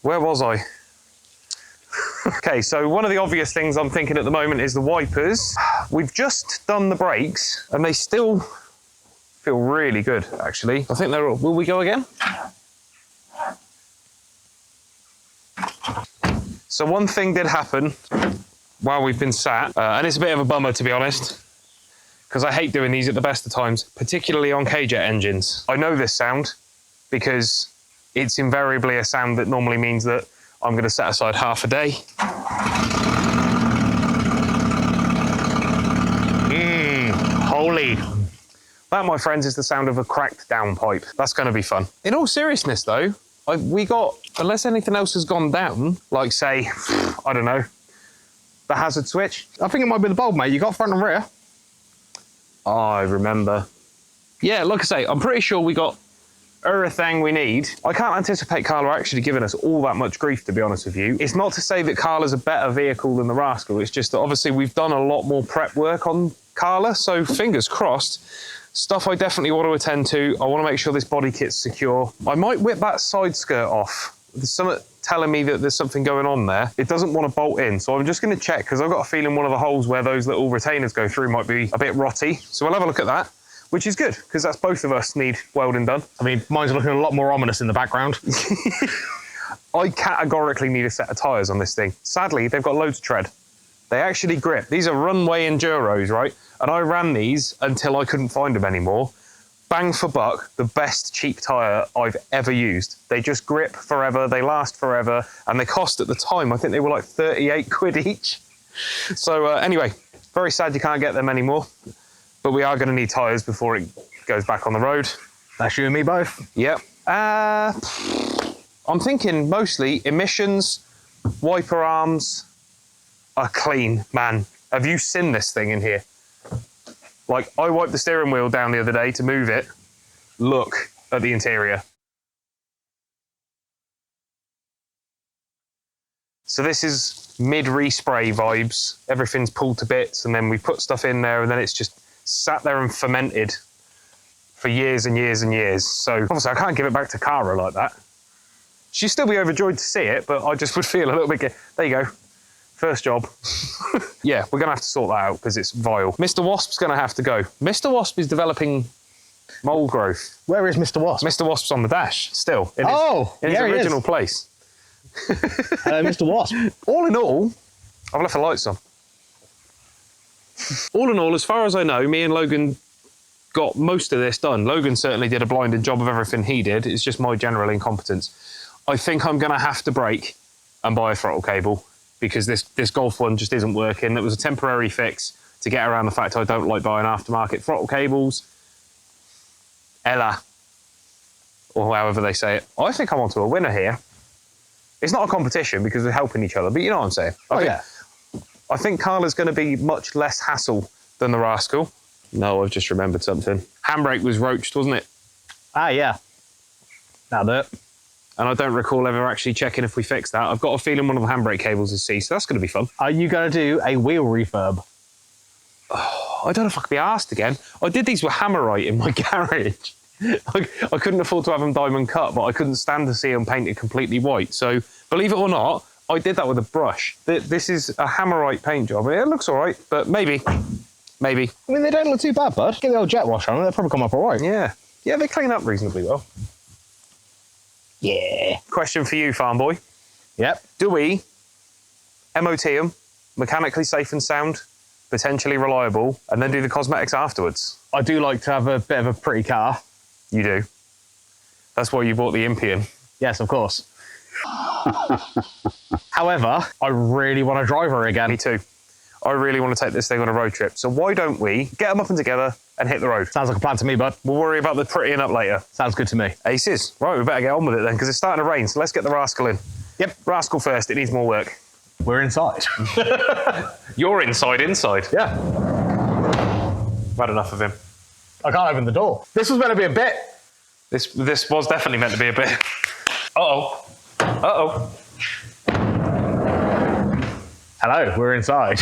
Where was I? Okay, so one of the obvious things I'm thinking at the moment is the wipers. We've just done the brakes and they still feel really good, actually. I think they're all... Will we go again? So one thing did happen while we've been sat, and it's a bit of a bummer, to be honest, because I hate doing these at the best of times, particularly on K-Jet engines. I know this sound because it's invariably a sound that normally means that I'm going to set aside half a day. Holy. That, my friends, is the sound of a cracked downpipe. That's going to be fun. In all seriousness, though, we got, unless anything else has gone down, like, say, I don't know, the hazard switch. I think it might be the bulb, mate. You got front and rear. Oh, I remember. Yeah, like I say, I'm pretty sure we got everything we need. I can't anticipate Carla actually giving us all that much grief, to be honest with you. It's not to say that Carla's a better vehicle than the Rascal. It's just that obviously we've done a lot more prep work on Carla, so fingers crossed. Stuff I definitely want to attend to. I want to make sure this body kit's secure. I might whip that side skirt off. There's something telling me that there's something going on there. It doesn't want to bolt in, so I'm just going to check because I've got a feeling one of the holes where those little retainers go through might be a bit rotty. So we'll have a look at that, which is good because that's both of us need welding done. I mean, mine's looking a lot more ominous in the background. I categorically need a set of tyres on this thing. Sadly, they've got loads of tread. They actually grip. These are runway enduros, right? And I ran these until I couldn't find them anymore. Bang for buck, the best cheap tyre I've ever used. They just grip forever, they last forever, and they cost at the time, I think they were like 38 quid each. So anyway, very sad you can't get them anymore, but we are going to need tyres before it goes back on the road. That's you and me both. Yep. I'm thinking mostly emissions, wiper arms are clean, man. Have you seen this thing in here? Like, I wiped the steering wheel down the other day to move it. Look at the interior. So this is mid-respray vibes. Everything's pulled to bits, and then we put stuff in there, and then it's just sat there and fermented for years and years and years. So obviously I can't give it back to Carla like that. She'd still be overjoyed to see it, but I just would feel a little bit... There you go. First job. Yeah, we're going to have to sort that out because it's vile. Mr. Wasp's going to have to go. Mr. Wasp is developing mold growth. Where is Mr. Wasp? Mr. Wasp's on the dash, still. In his he original is. place. Hello, Mr. Wasp. All in all, I've left the lights on. All in all, as far as I know, me and Logan got most of this done. Logan certainly did a blinded job of everything he did. It's just my general incompetence. I think I'm going to have to break and buy a throttle cable, because this Golf one just isn't working. It was a temporary fix to get around the fact I don't like buying aftermarket throttle cables. Ella, or however they say it. I think I'm onto a winner here. It's not a competition because we're helping each other, but you know what I'm saying. I think Carla's going to be much less hassle than the Rascal. No, I've just remembered something. Handbrake was roached, wasn't it? Ah, yeah. That'll do it. And I don't recall ever actually checking if we fixed that. I've got a feeling one of the handbrake cables is seized, so that's going to be fun. Are you going to do a wheel refurb? Oh, I don't know if I could be asked again. I did these with Hammerite in my garage. I couldn't afford to have them diamond cut, but I couldn't stand to see them painted completely white. So, believe it or not, I did that with a brush. This is a Hammerite paint job. It looks all right, but maybe. I mean, they don't look too bad, bud. Get the old jet wash on them, they'll probably come up all right. Yeah, they clean up reasonably well. Yeah. Question for you, farm boy. Yep. Do we MOT them, mechanically safe and sound, potentially reliable, and then do the cosmetics afterwards? I do like to have a bit of a pretty car. You do. That's why you bought the Impian. Yes, of course. However, I really want to drive her again. Me too. I really want to take this thing on a road trip. So why don't we get them up and together and hit the road? Sounds like a plan to me, bud. We'll worry about the prettying up later. Sounds good to me. Aces. Right, we better get on with it then, because it's starting to rain. So let's get the Rascal in. Yep. Rascal first, it needs more work. We're inside. You're inside. Yeah. I've had enough of him. I can't open the door. This was meant to be a bit. This was definitely meant to be a bit. Uh-oh. Uh-oh. Hello, we're inside.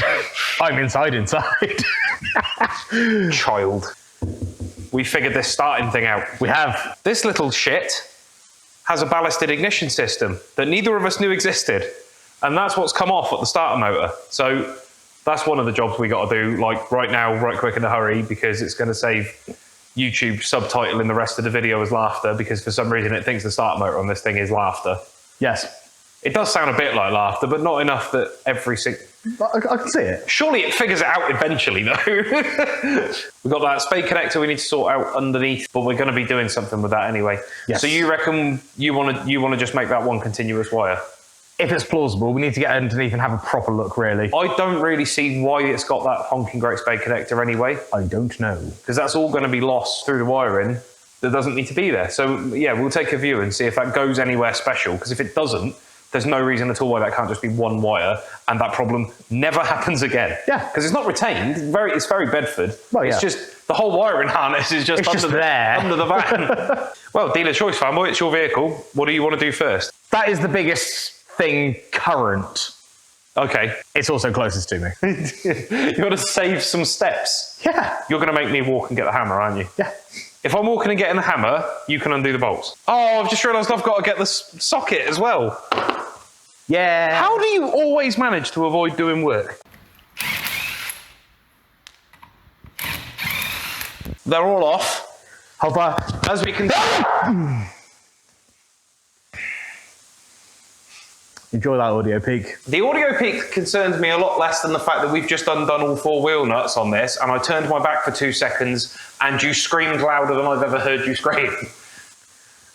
I'm inside. Child. We figured this starting thing out. We have. This little shit has a ballasted ignition system that neither of us knew existed. And that's what's come off at the starter motor. So that's one of the jobs we got to do, like right now, right quick in a hurry, because it's going to save YouTube subtitling the rest of the video as laughter, because for some reason it thinks the starter motor on this thing is laughter. Yes. It does sound a bit like laughter, but not enough that every single... I can see it. Surely it figures it out eventually, though. We've got that spade connector we need to sort out underneath, but we're going to be doing something with that anyway. Yes. So you reckon you want to just make that one continuous wire? If it's plausible, we need to get underneath and have a proper look, really. I don't really see why it's got that honking great spade connector anyway. I don't know. Because that's all going to be lost through the wiring that doesn't need to be there. So yeah, we'll take a view and see if that goes anywhere special, because if it doesn't, there's no reason at all why that can't just be one wire and that problem never happens again. Yeah. Because it's not retained, it's very Bedford. Well, yeah. It's just, the whole wiring harness is just, under the van. Well, dealer choice, fanboy, it's your vehicle. What do you want to do first? That is the biggest thing current. Okay. It's also closest to me. You got to save some steps. Yeah. You're going to make me walk and get the hammer, aren't you? Yeah. If I'm walking and getting the hammer, you can undo the bolts. Oh, I've just realised I've got to get the socket as well. Yeah. How do you always manage to avoid doing work? They're all off. Hover. As we can Enjoy that audio peak. The audio peak concerns me a lot less than the fact that we've just undone all 4 wheel nuts on this, and I turned my back for 2 seconds, and you screamed louder than I've ever heard you scream. It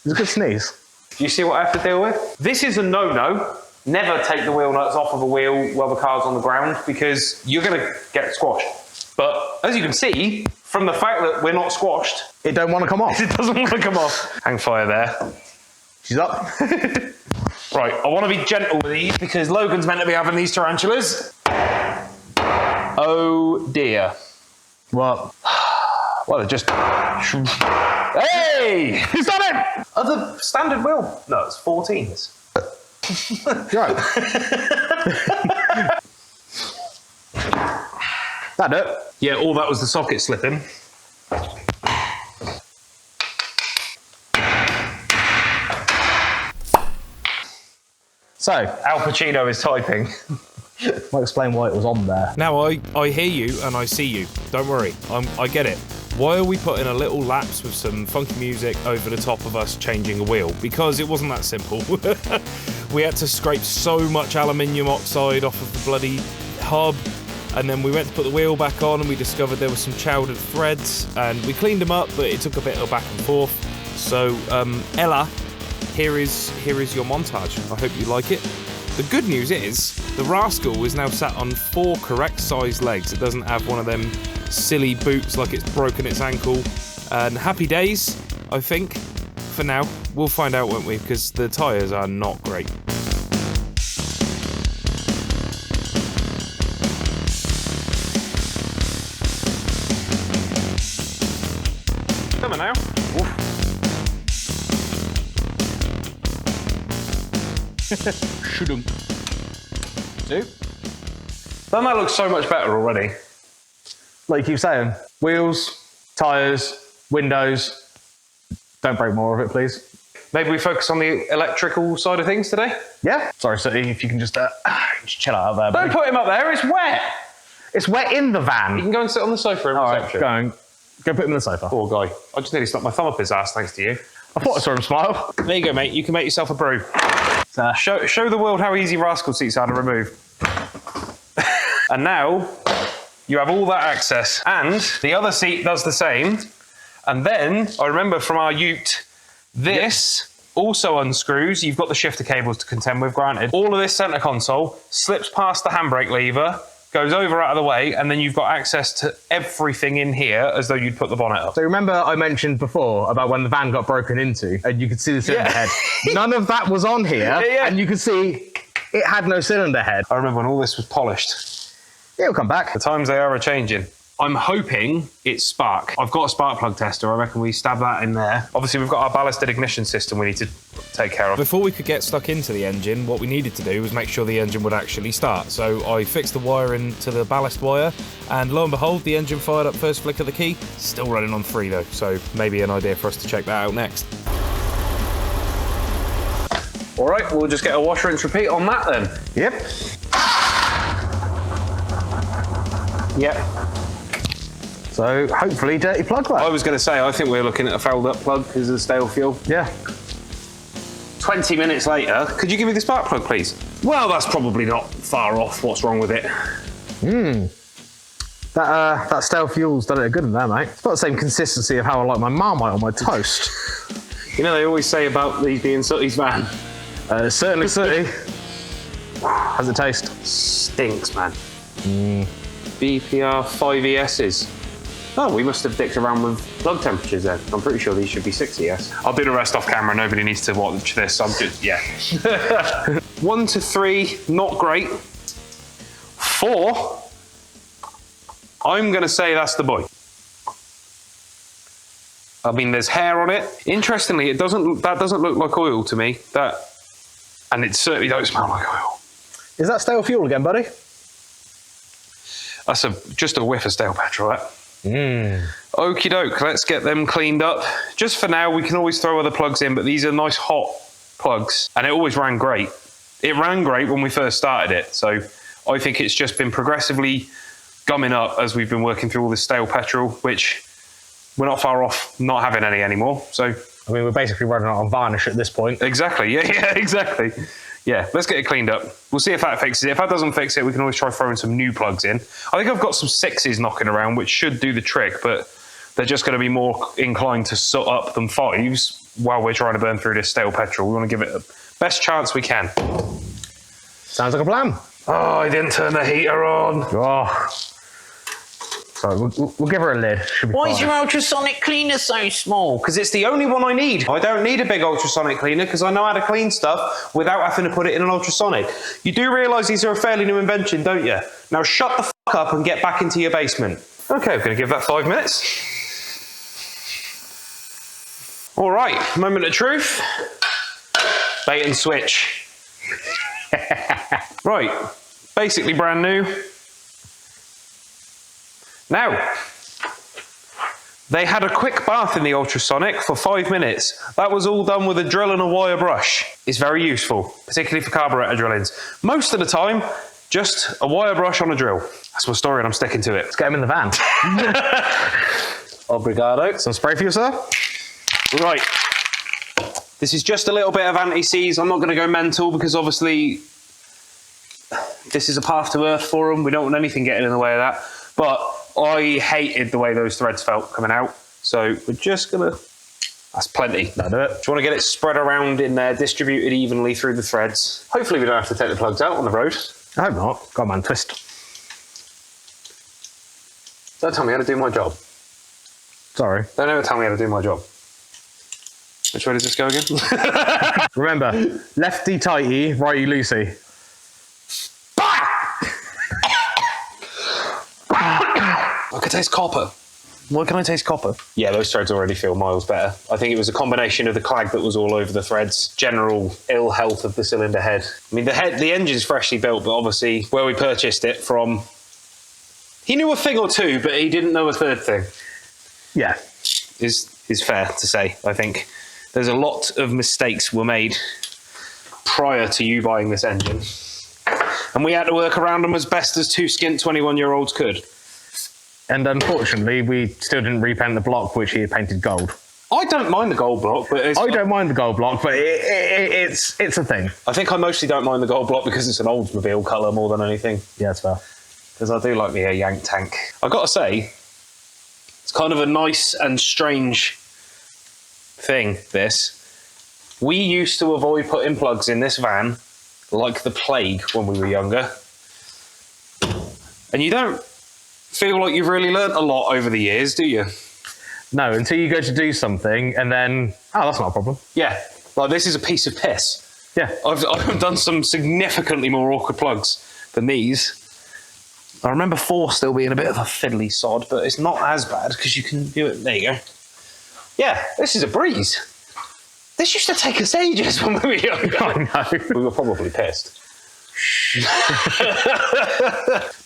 was a good sneeze. Do you see what I have to deal with? This is a no-no. Never take the wheel nuts off of a wheel while the car's on the ground, because you're going to get squashed. But as you can see, from the fact that we're not squashed, It don't want to come off. it doesn't want to come off. Hang fire there. She's up. Right, I want to be gentle with these because Logan's meant to be having these tarantulas. Oh dear. What? Well, they're just... Hey! He's done it! Other standard wheel nuts, 14s. Right. That it? Yeah, all that was the socket slipping. So, Al Pacino is typing. I'll explain why it was on there. Now I hear you and I see you. Don't worry, I get it. Why are we putting a little lapse with some funky music over the top of us changing a wheel? Because it wasn't that simple. We had to scrape so much aluminium oxide off of the bloody hub, and then we went to put the wheel back on and we discovered there were some chowdered threads, and we cleaned them up, but it took a bit of back and forth. So Ella, here is your montage. I hope you like it. The good news is the Rascal is now sat on 4 correct sized legs. It doesn't have one of them silly boots like it's broken its ankle. And happy days, I think, for now. We'll find out, won't we? Because the tyres are not great. Come on now. Shouldn't. Do? Doesn't that look so much better already? Like you keep saying, wheels, tyres, windows. Don't break more of it, please. Maybe we focus on the electrical side of things today? Yeah? Sorry, so if you can just chill out there. Don't buddy. put him up there, it's wet. It's wet in the van. You can go and sit on the sofa in reception. Go put him in the sofa. Poor guy. I just nearly stuck my thumb up his ass thanks to you. I thought I saw him smile. There you go, mate. You can make yourself a brew. So, Show the world how easy Rascal seats are to remove. And now, you have all that access. And the other seat does the same. And then, I remember from our ute, this also unscrews. You've got the shifter cables to contend with, granted. All of this centre console slips past the handbrake lever, goes over out of the way, and then you've got access to everything in here as though you'd put the bonnet up. So remember I mentioned before about when the van got broken into and you could see the cylinder head? None of that was on here, and you could see it had no cylinder head. I remember when all this was polished. It'll come back. The times they are a-changing. I'm hoping it's spark. I've got a spark plug tester. I reckon we stab that in there. Obviously, we've got our ballasted ignition system we need to take care of. Before we could get stuck into the engine, what we needed to do was make sure the engine would actually start. So I fixed the wire into the ballast wire, and lo and behold, the engine fired up first flick of the key. Still running on 3 though, so maybe an idea for us to check that out next. All right, we'll just get a washer and repeat on that then. Yep. Yep. So hopefully dirty plug that. I was going to say, I think we're looking at a fouled up plug because of the stale fuel. Yeah. 20 minutes later, could you give me the spark plug, please? Well, that's probably not far off. What's wrong with it? That stale fuel's done it a good one there, mate. It's got the same consistency of how I like my Marmite on my toast. You know, they always say about these being Sooty's van. Certainly Sooty. How's it taste? Stinks, man. BPR 5ESs. Oh, we must have dicked around with plug temperatures then. I'm pretty sure these should be 6ES. I'll do the rest off camera. Nobody needs to watch this. I'm just, yeah. 1 to 3, not great. 4, I'm going to say that's the boy. I mean, there's hair on it. Interestingly, that doesn't look like oil to me. And it certainly don't smell like oil. Is that stale fuel again, buddy? That's just a whiff of stale petrol, that. Okie doke, let's get them cleaned up. Just for now, we can always throw other plugs in, but these are nice hot plugs, and it always ran great. It ran great when we first started it, so I think it's just been progressively gumming up as we've been working through all this stale petrol, which we're not far off not having any anymore. So I mean, we're basically running out on varnish at this point. Exactly, yeah, exactly. Yeah, let's get it cleaned up. We'll see if that fixes it. If that doesn't fix it, we can always try throwing some new plugs in. I think I've got some 6s knocking around, which should do the trick, but they're just going to be more inclined to soot up than 5s while we're trying to burn through this stale petrol. We want to give it the best chance we can. Sounds like a plan. Oh, I didn't turn the heater on. Oh. Sorry, we'll give her a lid. Should be Why fine. is your ultrasonic cleaner so small? Because it's the only one I need. I don't need a big ultrasonic cleaner because I know how to clean stuff without having to put it in an ultrasonic. You do realise these are a fairly new invention, don't you? Now shut the f*** up and get back into your basement. Okay, I'm going to give that 5 minutes. All right, moment of truth. Bait and switch. Right, basically brand new. Now, they had a quick bath in the ultrasonic for 5 minutes. That was all done with a drill and a wire brush. It's very useful, particularly for carburetor drillings. Most of the time, just a wire brush on a drill. That's my story and I'm sticking to it. Let's get him in the van. Obrigado. Some spray for you, sir? Right. This is just a little bit of anti-seize. I'm not going to go mental because obviously this is a path to earth for them. We don't want anything getting in the way of that. But I hated the way those threads felt coming out. So we're just going to... That's plenty. That'll do it. Do you want to get it spread around in there, distributed evenly through the threads? Hopefully we don't have to take the plugs out on the road. I hope not. Go on, man, twist. Don't tell me how to do my job. Sorry. Don't ever tell me how to do my job. Which way does this go again? Remember, lefty tighty, righty loosey. I could taste copper. Why can I taste copper? Yeah, those threads already feel miles better. I think it was a combination of the clag that was all over the threads, general ill health of the cylinder head. I mean, the engine's freshly built, but obviously where we purchased it from, he knew a thing or two, but he didn't know a third thing. Yeah. Is fair to say, I think. There's a lot of mistakes were made prior to you buying this engine. And we had to work around them as best as two skint 21-year-olds could. And unfortunately, we still didn't repaint the block, which he had painted gold. I don't mind the gold block, but I don't mind the gold block, but it's a thing. I think I mostly don't mind the gold block because it's an Oldsmobile colour more than anything. Yeah, it's fair. Because I do like me a Yank tank. I've got to say, it's kind of a nice and strange thing, this. We used to avoid putting plugs in this van like the plague when we were younger. And you don't feel like you've really learnt a lot over the years, do you? No, until you go to do something and then, oh, that's not a problem. Yeah, like this is a piece of piss. Yeah. I've done some significantly more awkward plugs than these. I remember 4 still being a bit of a fiddly sod, but it's not as bad because you can do it. There you go. Yeah, this is a breeze. This used to take us ages when we were younger. I know. We were probably pissed.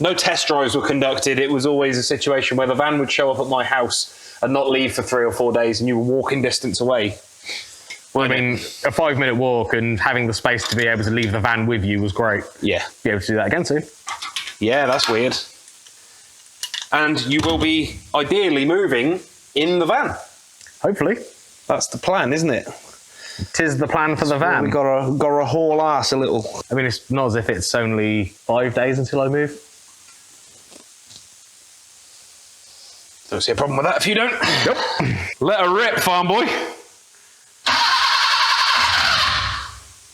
No test drives were conducted. It was always a situation where the van would show up at my house and not leave for 3 or 4 days, and you were walking distance away. Well, I mean, a 5-minute walk and having the space to be able to leave the van with you was great. Yeah. Be able to do that again soon. Yeah, that's weird. And you will be ideally moving in the van. Hopefully. That's the plan, isn't it? 'Tis the plan for the van. We gotta haul ass a little. I mean, it's not as if it's only 5 days until I move. Don't see a problem with that if you don't. Yep. Let her rip, farm boy.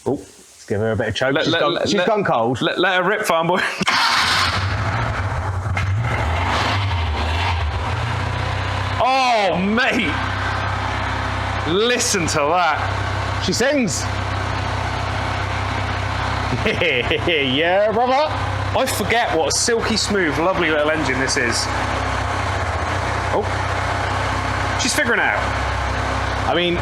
Oh, let's give her a bit of choke. She's gone cold. Let her rip, farm boy. Oh, mate. Listen to that. She sings. Yeah, brother. I forget what a silky smooth, lovely little engine this is. Oh. She's figuring it out. I mean,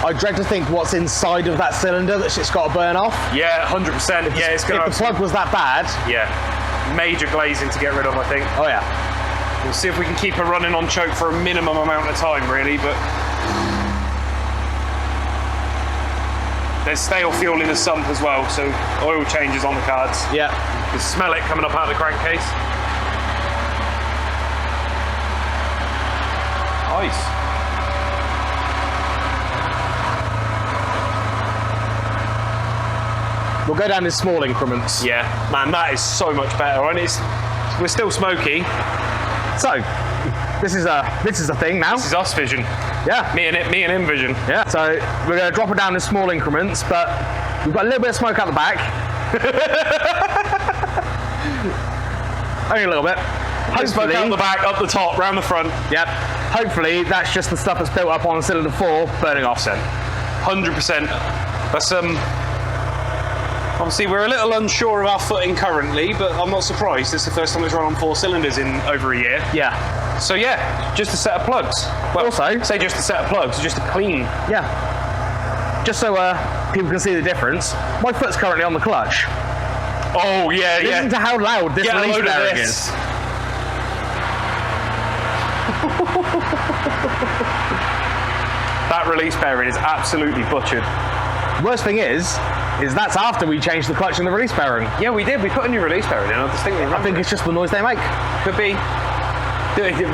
I dread to think what's inside of that cylinder that shit's got to burn off. Yeah, 100%. Yeah, it's gonna. If the plug was that bad. Yeah. Major glazing to get rid of, I think. Oh, yeah. We'll see if we can keep her running on choke for a minimum amount of time, really, but... There's stale fuel in the sump as well, so oil changes on the cards. Yeah. You can smell it coming up out of the crankcase. Nice. We'll go down in small increments. Yeah, man, that is so much better, and we're still smoky. So, this is a thing now. This is us vision. Yeah. Me and him vision. Yeah. So we're going to drop it down in small increments, but we've got a little bit of smoke out the back. Only a little bit. Smoke out the back, up the top, round the front. Yep. Hopefully that's just the stuff that's built up on cylinder 4 burning off. 100%. That's obviously we're a little unsure of our footing currently, but I'm not surprised. It's the first time it's run on 4 cylinders in over a year. Yeah. So yeah, just a set of plugs. Well, also, say just a set of plugs, just a clean. Yeah. Just so people can see the difference. My foot's currently on the clutch. Oh yeah, yeah. Listen to how loud this release bearing is. That release bearing is absolutely butchered. Worst thing is that's after we changed the clutch and the release bearing. Yeah, we did. We put a new release bearing in. I distinctly remember. I think it's just the noise they make. Could be.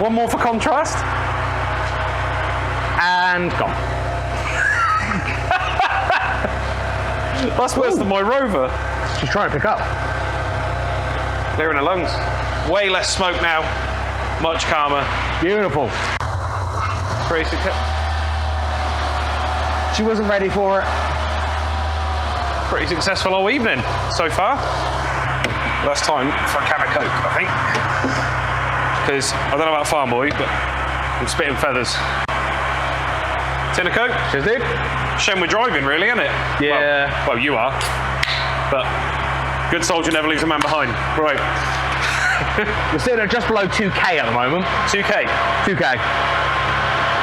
One more for contrast. And gone. That's worse than my Rover. She's trying to pick up. Clearing her lungs. Way less smoke now. Much calmer. Beautiful. Pretty successful. She wasn't ready for it. Pretty successful all evening so far. Last time for a can of Coke, I think. Because I don't know about Farm Boy, but I'm spitting feathers. Tin of Coke? Cheers, dude. Shame we're driving, really, isn't it? Yeah. Well, you are. But good soldier never leaves a man behind. Right. We're sitting at just below 2K at the moment. 2K? 2K.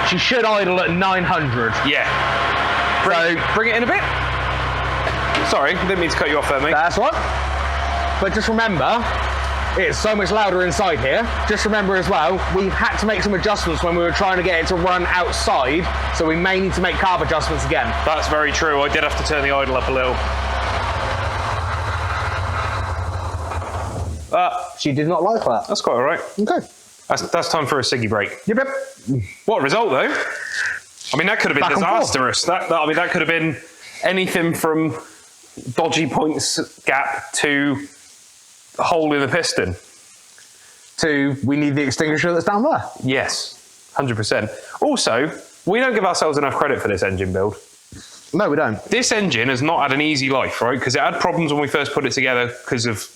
She should idle at 900. Yeah. Bring it in a bit. Sorry, didn't mean to cut you off there, mate. That's what. But just remember, it's so much louder inside here. Just remember as well, we've had to make some adjustments when we were trying to get it to run outside, so we may need to make carb adjustments again. That's very true. I did have to turn the idle up a little. She did not like that. That's quite all right. Okay. That's time for a ciggy break. Yep. What a result, though. I mean, that could have been disastrous. That could have been anything from dodgy points gap to a hole in the piston. To, we need the extinguisher that's down there. Yes, 100%. Also, we don't give ourselves enough credit for this engine build. No, we don't. This engine has not had an easy life, right? Because it had problems when we first put it together because of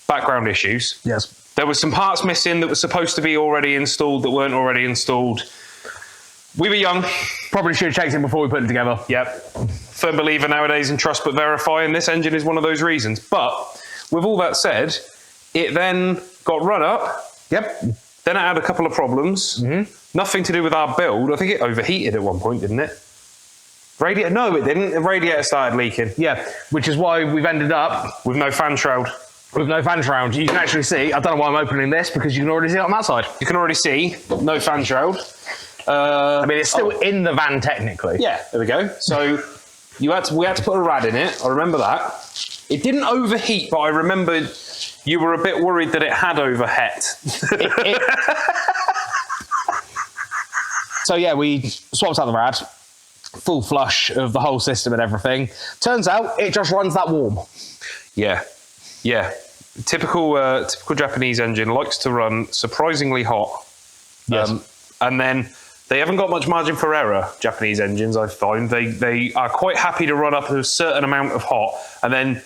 background issues. Yes. There were some parts missing that were supposed to be already installed that weren't already installed. We were young. Probably should have checked it before we put it together. Yep. Firm believer nowadays in trust but verify, and this engine is one of those reasons. But with all that said, it then got run up. Yep. Then it had a couple of problems. Nothing to do with our build. I think it overheated at one point, didn't it? Radiator? No, it didn't. The radiator started leaking. Yeah, which is why we've ended up with no fan shroud. With no fan shroud. You can actually see, I don't know why I'm opening this, because you can already see it on that side. You can already see no fan shroud. I mean, it's still in the van technically. Yeah, there we go. So we had to put a rad in it. I remember that. It didn't overheat, but I remember you were a bit worried that it had overheat. So yeah, we swapped out the rad, full flush of the whole system and everything. Turns out it just runs that warm. Yeah, yeah. Typical Japanese engine likes to run surprisingly hot. Yes. And then they haven't got much margin for error, Japanese engines, I find. They are quite happy to run up a certain amount of hot, and then,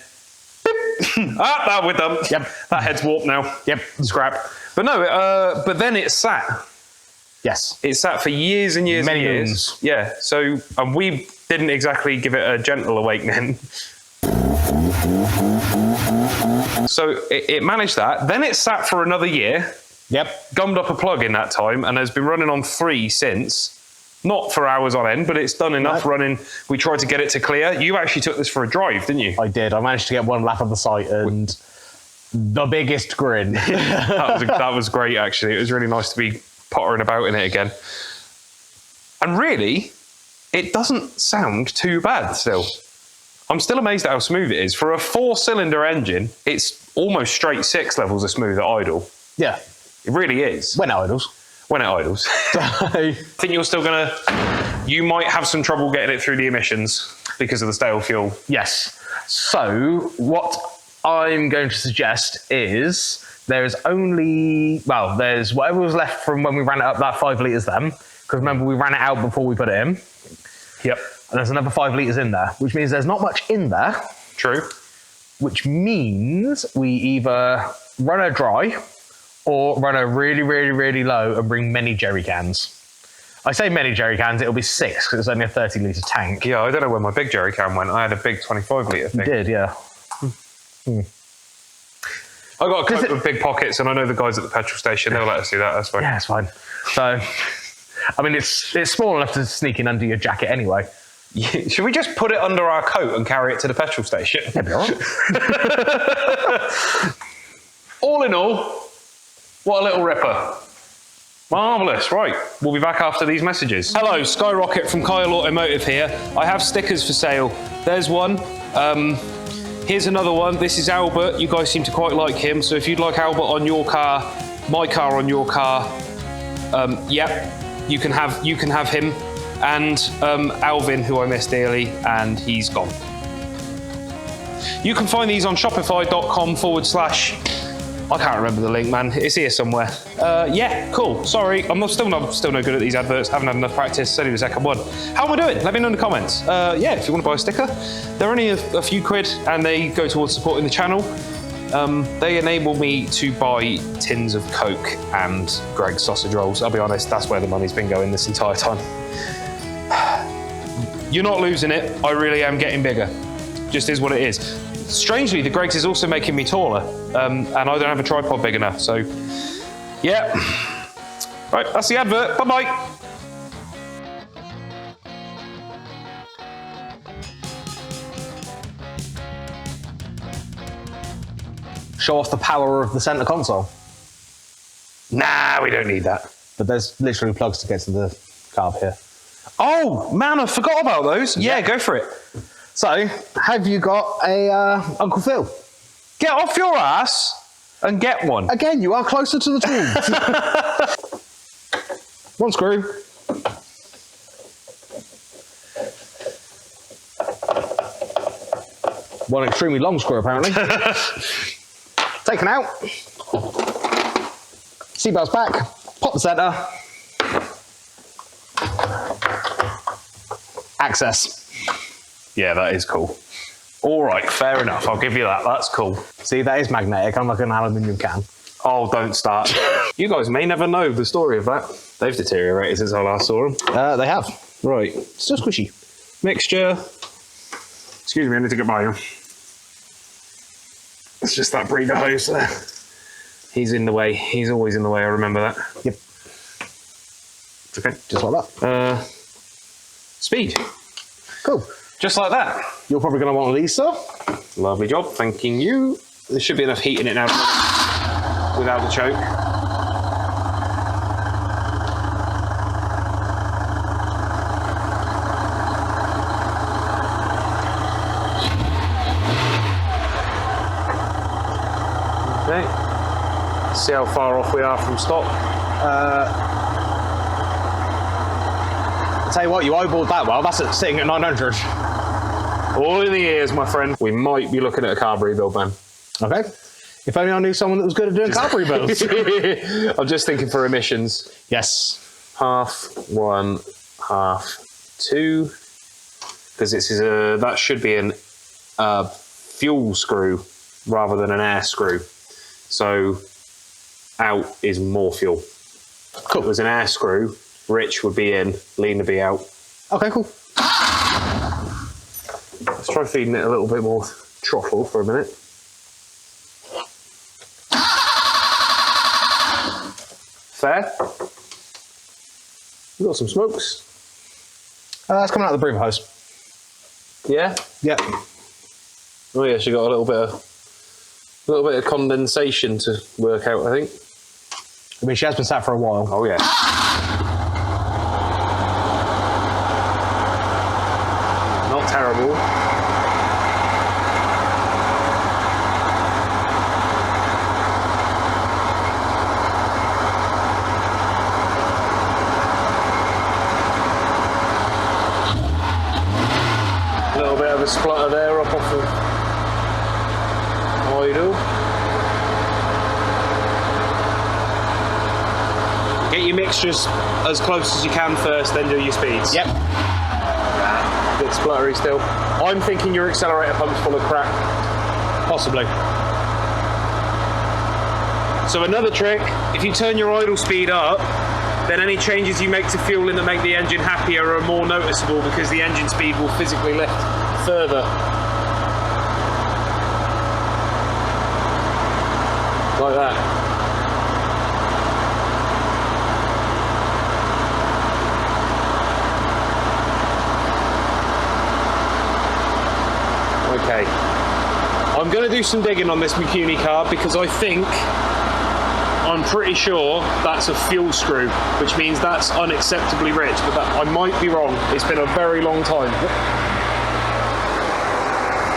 beep, we're done. Yep. That head's warped now. Yep. Scrap. But no, but then it sat. Yes. It sat for years and years Many and years. moons. Yeah, so, and we didn't exactly give it a gentle awakening. So it managed that. Then it sat for another year. Yep. Gummed up a plug in that time and has been running on 3 since. Not for hours on end, but it's done enough running. We tried to get it to clear. You actually took this for a drive, didn't you? I did. I managed to get one lap of the site and the biggest grin. that was great, actually. It was really nice to be pottering about in it again. And really, it doesn't sound too bad still. I'm still amazed at how smooth it is. For a 4-cylinder engine, it's almost straight 6 levels of smooth at idle. Yeah. It really is. When it idles. When it idles. I think you're still you might have some trouble getting it through the emissions because of the stale fuel. Yes. So what I'm going to suggest is there's whatever was left from when we ran it up, that 5 litres then, because remember we ran it out before we put it in. Yep. And there's another 5 litres in there, which means there's not much in there. True. Which means we either run a dry or run a really, really, really low and bring many jerry cans. I say many jerry cans, it'll be 6 because it's only a 30 litre tank. Yeah, I don't know where my big jerry can went. I had a big 25 litre thing. You did, yeah. I got a coat with big pockets, and I know the guys at the petrol station, they'll let us do that, that's fine. Yeah, it's fine. So, I mean, it's small enough to sneak in under your jacket anyway. Yeah, should we just put it under our coat and carry it to the petrol station? That'd be all right. All in all, what a little ripper. Marvellous, right. We'll be back after these messages. Hello, SkyRocket from Carla Automotive here. I have stickers for sale. There's one. Here's another one. This is Albert. You guys seem to quite like him. So if you'd like Albert on your car, my car on your car, you can have him. And Alvin, who I miss dearly, and he's gone. You can find these on shopify.com/ I can't remember the link, man. It's here somewhere. Yeah, cool. Sorry, I'm still no good at these adverts. Haven't had enough practice. It's only the second one. How am I doing? Let me know in the comments. Yeah, if you want to buy a sticker, they're only a few quid, and they go towards supporting the channel. They enable me to buy tins of Coke and Greg's sausage rolls. I'll be honest, that's where the money's been going this entire time. You're not losing it. I really am getting bigger. Just is what it is. Strangely, the Greg's is also making me taller, and I don't have a tripod big enough, so yeah. Right, that's the advert. Bye-bye. Show off the power of the center console. Nah, we don't need that. But there's literally plugs to get to the carb here. Oh, man, I forgot about those. Yeah, go for it. So, have you got a Uncle Phil? Get off your ass and get one. Again, you are closer to the tube. One screw. One extremely long screw, apparently. Taken out. Seatbelt's back. Pop the center. Access. Yeah, that is cool. All right, fair enough. I'll give you that. That's cool. See, that is magnetic, unlike an aluminium can. Oh, don't start. You guys may never know the story of that. They've deteriorated since I last saw them. They have. Right. Still squishy. Mixture. Excuse me, I need to get by him. It's just that breather hose there. He's in the way. He's always in the way, I remember that. Yep. It's okay. Just like that. Speed. Cool. Just like that. You're probably going to want one of these, sir. Lovely job, thanking you. There should be enough heat in it now without the choke. Okay. Let's see how far off we are from stock. I'll tell you what, you eyeballed that well. That's sitting at 900. All in the ears, my friend. We might be looking at a carb rebuild, man. Okay. If only I knew someone that was good at doing carb rebuilds. I'm just thinking for emissions. Yes. Half, 1, half, 2. Because this is that should be an fuel screw rather than an air screw. So out is more fuel. Cool. If it was an air screw, Rich would be in, Lean would be out. Okay, cool. Let's try feeding it a little bit more throttle for a minute. Fair. We've got some smokes. That's coming out of the breather hose. Yeah? Yep. Oh yeah, she got a little bit of condensation to work out, I think. I mean, she has been sat for a while. Oh yeah. Not terrible. A little bit of a splutter there up off the idle. Get your mixtures as close as you can first, then do your speeds. Yep. Nah, bit spluttery still. I'm thinking your accelerator pump's full of crap. Possibly. So another trick, if you turn your idle speed up, then any changes you make to fueling that make the engine happier are more noticeable because the engine speed will physically lift further. Like that. Okay. I'm going to do some digging on this McCuney carb because I'm pretty sure that's a fuel screw, which means that's unacceptably rich, but I might be wrong. It's been a very long time.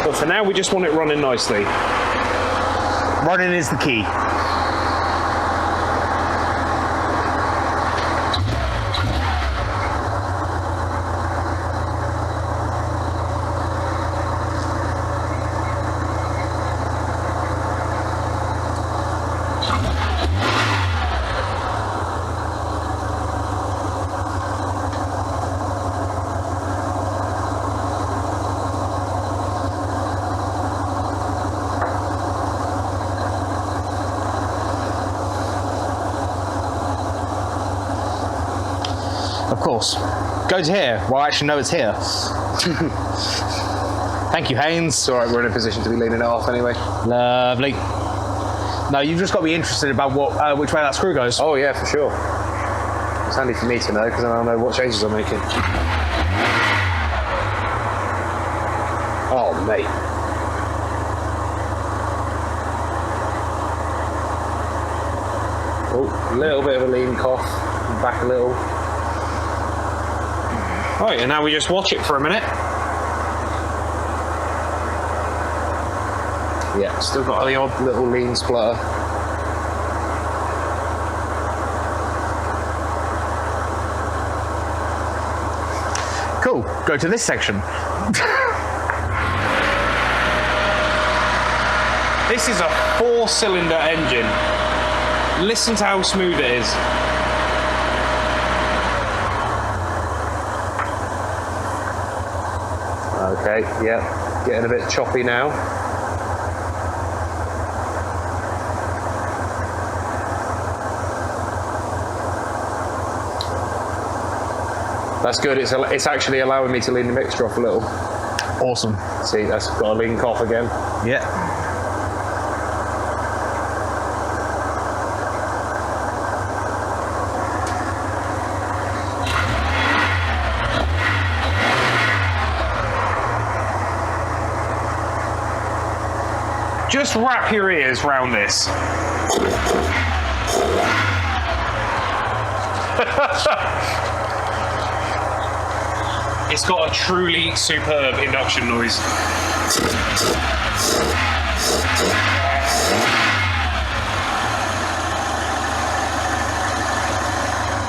But for now, we just want it running nicely. Running is the key. Of course. Go to here. Well, I actually know it's here. Thank you, Haynes. It's alright, we're in a position to be leaning it off anyway. Lovely. No, you've just got to be interested about which way that screw goes. Oh yeah, for sure. It's handy for me to know because then I'll know what changes I'm making. Oh, mate. Oh, a little bit of a lean cough. Back a little. Right, and now we just watch it for a minute. Yeah, still got the odd little lean splutter. Cool. Go to this section. This is a 4-cylinder engine. Listen to how smooth it is. Okay, yeah, getting a bit choppy now. That's good. It's actually allowing me to lean the mixture off a little. Awesome. See, that's got to link off again. Yeah. Just wrap your ears round this. It's got a truly superb induction noise.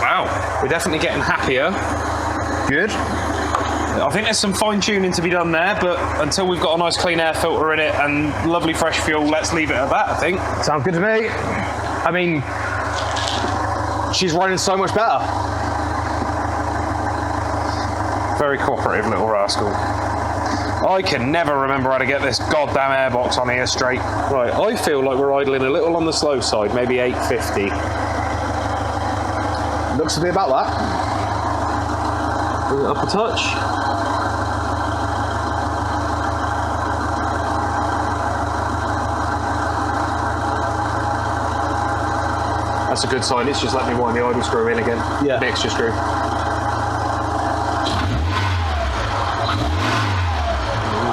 Wow, we're definitely getting happier. Good. I think there's some fine tuning to be done there, but until we've got a nice clean air filter in it and lovely fresh fuel, let's leave it at that, I think. Sounds good to me. I mean, she's running so much better. Very cooperative little rascal. I can never remember how to get this goddamn airbox on here straight. Right, I feel like we're idling a little on the slow side, maybe 850. Looks to be about that. Bring it up a touch. That's a good sign. It's just let me wind the idle screw in again. Yeah. The extra screw.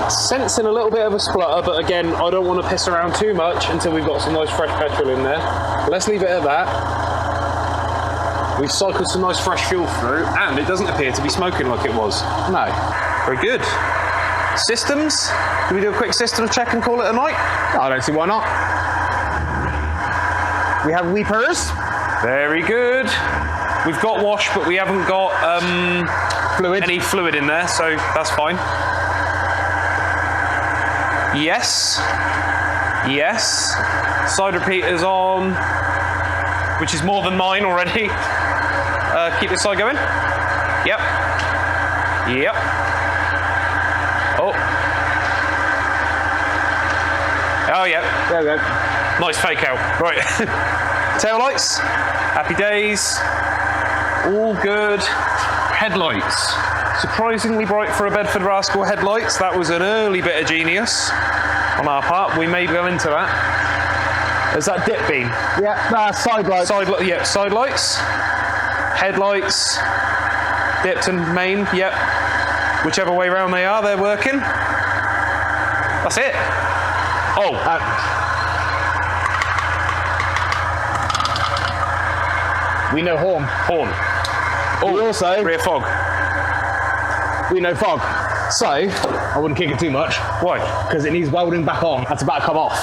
Sensing a little bit of a splutter, but again, I don't want to piss around too much until we've got some nice fresh petrol in there. Let's leave it at that. We've cycled some nice fresh fuel through, and it doesn't appear to be smoking like it was. No. Very good. Systems? Do we do a quick system check and call it a night? I don't see why not. We have weepers. Very good. We've got wash, but we haven't got any fluid in there, so that's fine. Yes. Yes. Side repeater's on, which is more than mine already. Keep this side going. Yep. Yep. Oh. Oh, yeah. There we go. Nice fake out. Right. Tail lights. Happy days. All good. Headlights. Surprisingly bright for a Bedford Rascal headlights. That was an early bit of genius on our part. We may go into that. Is that dip beam? Yeah, side lights. Yep, side lights. Headlights. Dipped and main, yep. Whichever way round they are, they're working. That's it. Oh. We know horn. Horn. We also rear fog. We know fog. So, I wouldn't kick it too much. Why? Because it needs welding back on. That's about to come off.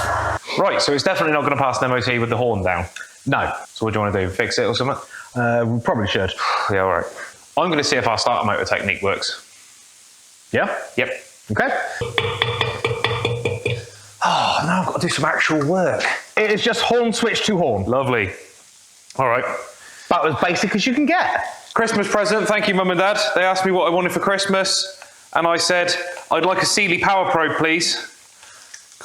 Right, so it's definitely not going to pass an MOT with the horn down. No. So what do you want to do? Fix it or something? We probably should. Yeah, all right. I'm going to see if our starter motor technique works. Yeah? Yep. Okay. Oh, now I've got to do some actual work. It is just horn switch to horn. Lovely. All right. About as basic as you can get. Christmas present. Thank you, Mum and Dad. They asked me what I wanted for Christmas, and I said, I'd like a Sealy Power Probe, please.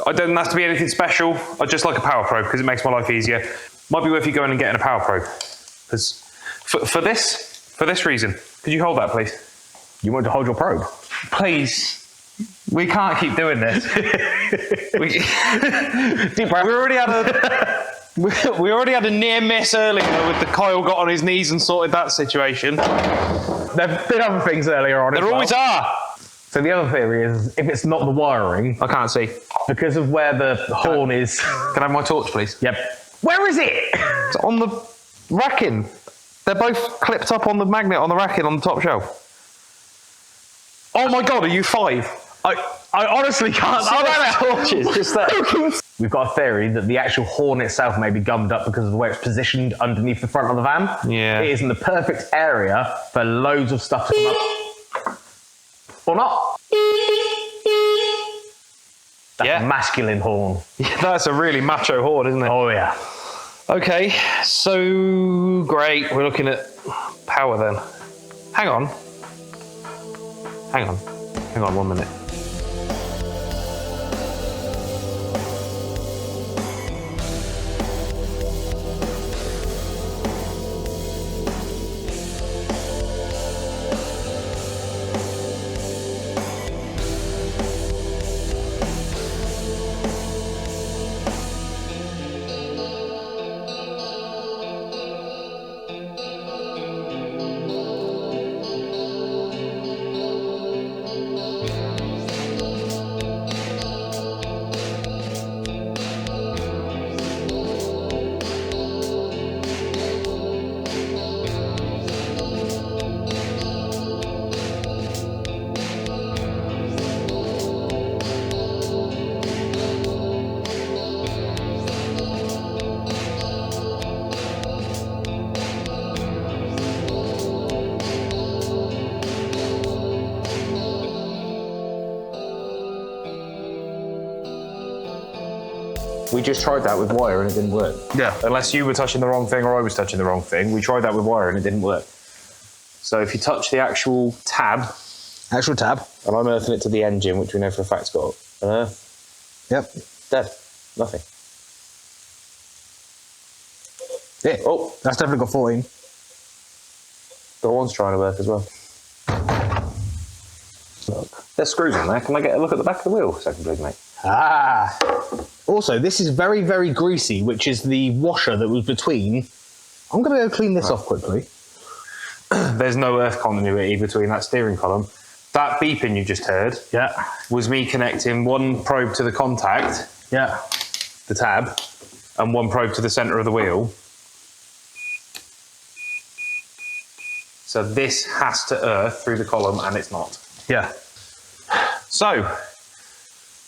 I don't have to be anything special. I'd just like a Power Probe because it makes my life easier. Might be worth you going and getting a Power Probe. Because for this reason, could you hold that, please? You want to hold your probe? Please. We can't keep doing this. we already had a near miss earlier with the Kyle got on his knees and sorted that situation. There have been other things earlier on. There always are. So the other theory is if it's not the wiring, I can't see. because of where the horn is. Can I have my torch, please? Yep. Where is it? It's on the racking. They're both clipped up on the magnet on the racking on the top shelf. Oh my God, are you 5? I honestly can't. Torches, just there. We've got a theory that the actual horn itself may be gummed up because of the way it's positioned underneath the front of the van. Yeah. It is in the perfect area for loads of stuff to come up. Or not. That's Yeah. a masculine horn. Yeah, that's a really macho horn, isn't it? Oh yeah. Okay, so great. We're looking at power then. Hang on. Hang on 1 minute. We just tried that with wire and it didn't work. Yeah. Unless you were touching the wrong thing or I was touching the wrong thing. We tried that with wire and it didn't work. So if you touch the actual tab. Actual tab. And I'm earthing it to the engine, which we know for a fact's got an earth. Yep. Dead. Nothing. Yeah. Oh, that's definitely got 14. The horn's trying to work as well. Look. There's screws on there. Can I get a look at the back of the wheel? Second please, mate. Ah. Also, this is very, very greasy, which is the washer that was between. I'm going to go clean this off quickly. There's no earth continuity between that steering column. That beeping you just heard was me connecting one probe to the contact, the tab, and one probe to the centre of the wheel. So this has to earth through the column and it's not. Yeah. So,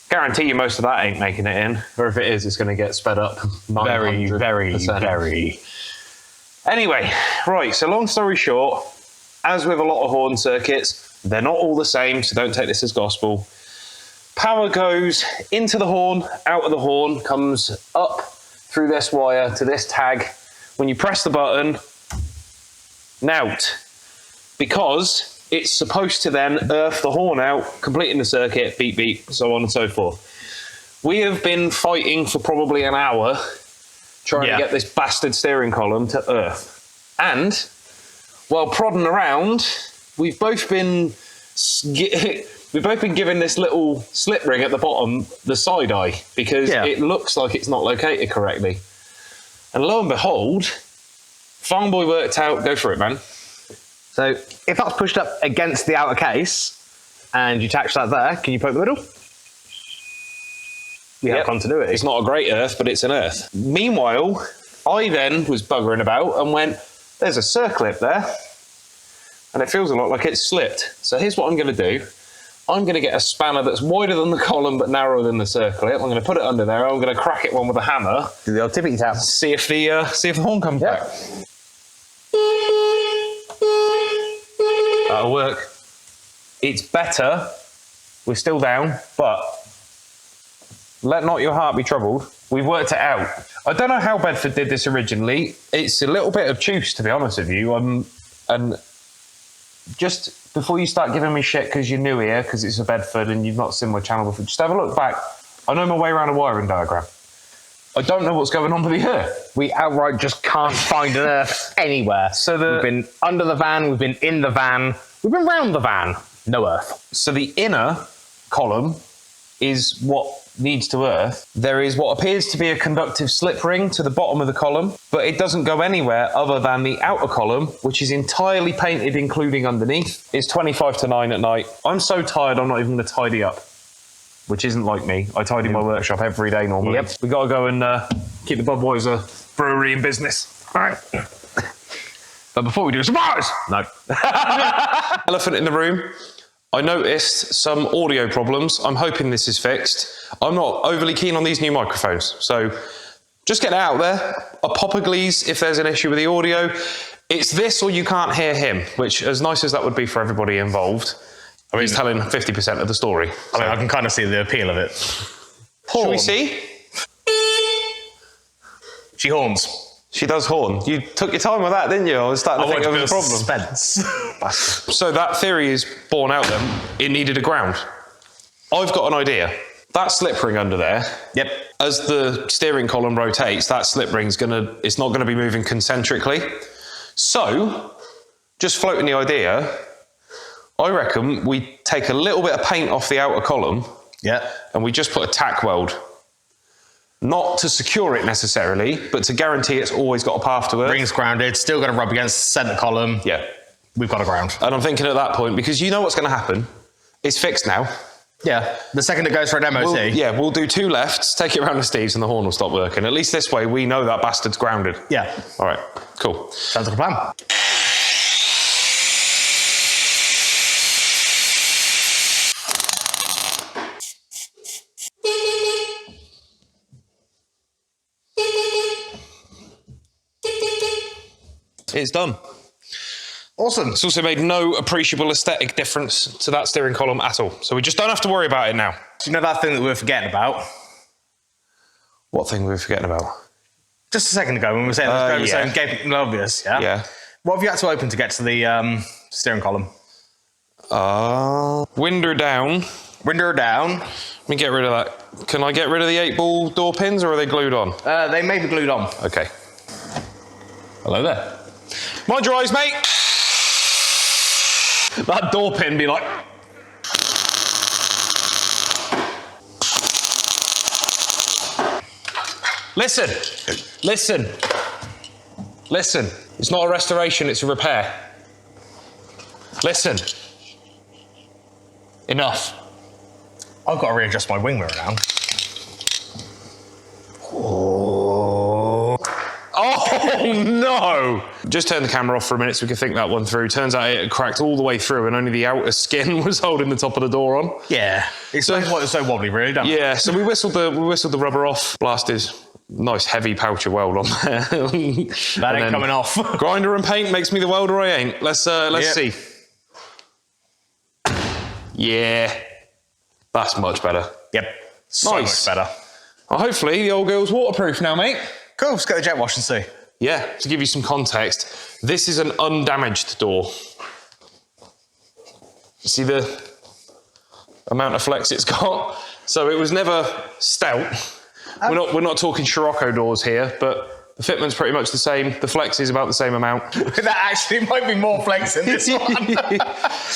guarantee you most of that ain't making it in, or if it is, it's going to get sped up. Very, very, very. Anyway, right, so long story short, as with a lot of horn circuits, they're not all the same, so don't take this as gospel. Power goes into the horn, out of the horn, comes up through this wire to this tag. When you press the button, nout, because it's supposed to then earth the horn out, completing the circuit, beep, beep, so on and so forth. We have been fighting for probably an hour trying to get this bastard steering column to earth. And while prodding around, we've both been given this little slip ring at the bottom, the side eye, because it looks like it's not located correctly. And lo and behold, Farm Boy worked out, go for it, man. So if that's pushed up against the outer case and you attach that there, can you poke the middle? We have continuity. It's not a great earth, but it's an earth. Meanwhile, I then was buggering about and went, there's a circlip there, and it feels a lot like it's slipped. So here's what I'm going to do. I'm going to get a spanner that's wider than the column but narrower than the circlip. I'm going to put it under there. I'm going to crack it one with a hammer. Do the old tippity tap. See if the horn comes back. That'll work. It's better. We're still down, but let not your heart be troubled. We've worked it out. I don't know how Bedford did this originally. It's a little bit obtuse, to be honest with you. And just before you start giving me shit because you're new here, because it's a Bedford and you've not seen my channel before, just have a look back. I know my way around a wiring diagram. I don't know what's going on with the earth. We outright just can't find an earth anywhere. So we've been under the van, we've been in the van, we've been round the van. No earth. So the inner column is what needs to earth. There is what appears to be a conductive slip ring to the bottom of the column, but it doesn't go anywhere other than the outer column, which is entirely painted, including underneath. It's 25 to 9 at night. I'm so tired, I'm not even going to tidy up, which isn't like me. I tidy my workshop every day normally. Yep. We got to go and keep the Budweiser brewery in business. All right. But before we do, surprise! No. Elephant in the room. I noticed some audio problems. I'm hoping this is fixed. I'm not overly keen on these new microphones, so just get it out there. A Popaglees if there's an issue with the audio. It's this or you can't hear him, which, as nice as that would be for everybody involved, I mean, he's telling 50% of the story. I mean, I can kind of see the appeal of it. Should we see? She horns. She does horn. You took your time with that, didn't you? I was starting to think there was a problem. Suspense. So that theory is borne out then. It needed a ground. I've got an idea. That slip ring under there. Yep. As the steering column rotates, that slip ring's it's not gonna be moving concentrically. So, just floating the idea, I reckon we take a little bit of paint off the outer column. Yeah. And we just put a tack weld. Not to secure it necessarily, but to guarantee it's always got a path to earth. Ring's grounded, still going to rub against the centre column. Yeah. We've got a ground. And I'm thinking at that point, because you know what's going to happen, it's fixed now. Yeah, the second it goes for an MOT. We'll do 2 lefts, take it around the Steves and the horn will stop working. At least this way we know that bastard's grounded. Yeah. All right, cool. Sounds like a plan. It's done. Awesome. It's also made no appreciable aesthetic difference to that steering column at all. So we just don't have to worry about it now. Do you know that thing that we were forgetting about? What thing were we forgetting about? Just a second ago when we were saying gaping obvious, yeah? Yeah. What have you had to open to get to the steering column? Window down. Window down. Let me get rid of that. Can I get rid of the 8-ball door pins, or are they glued on? They may be glued on. Okay. Hello there. Mind your eyes, mate. That door pin be like... Listen. Listen. Listen. It's not a restoration, it's a repair. Listen. Enough. I've got to readjust my wing mirror now. Oh no! Just turn the camera off for a minute so we can think that one through. Turns out it had cracked all the way through and only the outer skin was holding the top of the door on. Yeah. Explains why it's so wobbly, really, doesn't it? Yeah, so we whistled the rubber off, blasted nice heavy pouch of weld on there. That ain't coming off. Grinder and paint makes me the welder I ain't. Let's see. Yeah. That's much better. Yep. So much better. Well, hopefully the old girl's waterproof now, mate. Cool, let's get the jet wash and see. Yeah, to give you some context, this is an undamaged door. See the amount of flex it's got? So it was never stout. We're not talking Scirocco doors here, but the fitment's pretty much the same. The flex is about the same amount. That actually might be more flex than this one.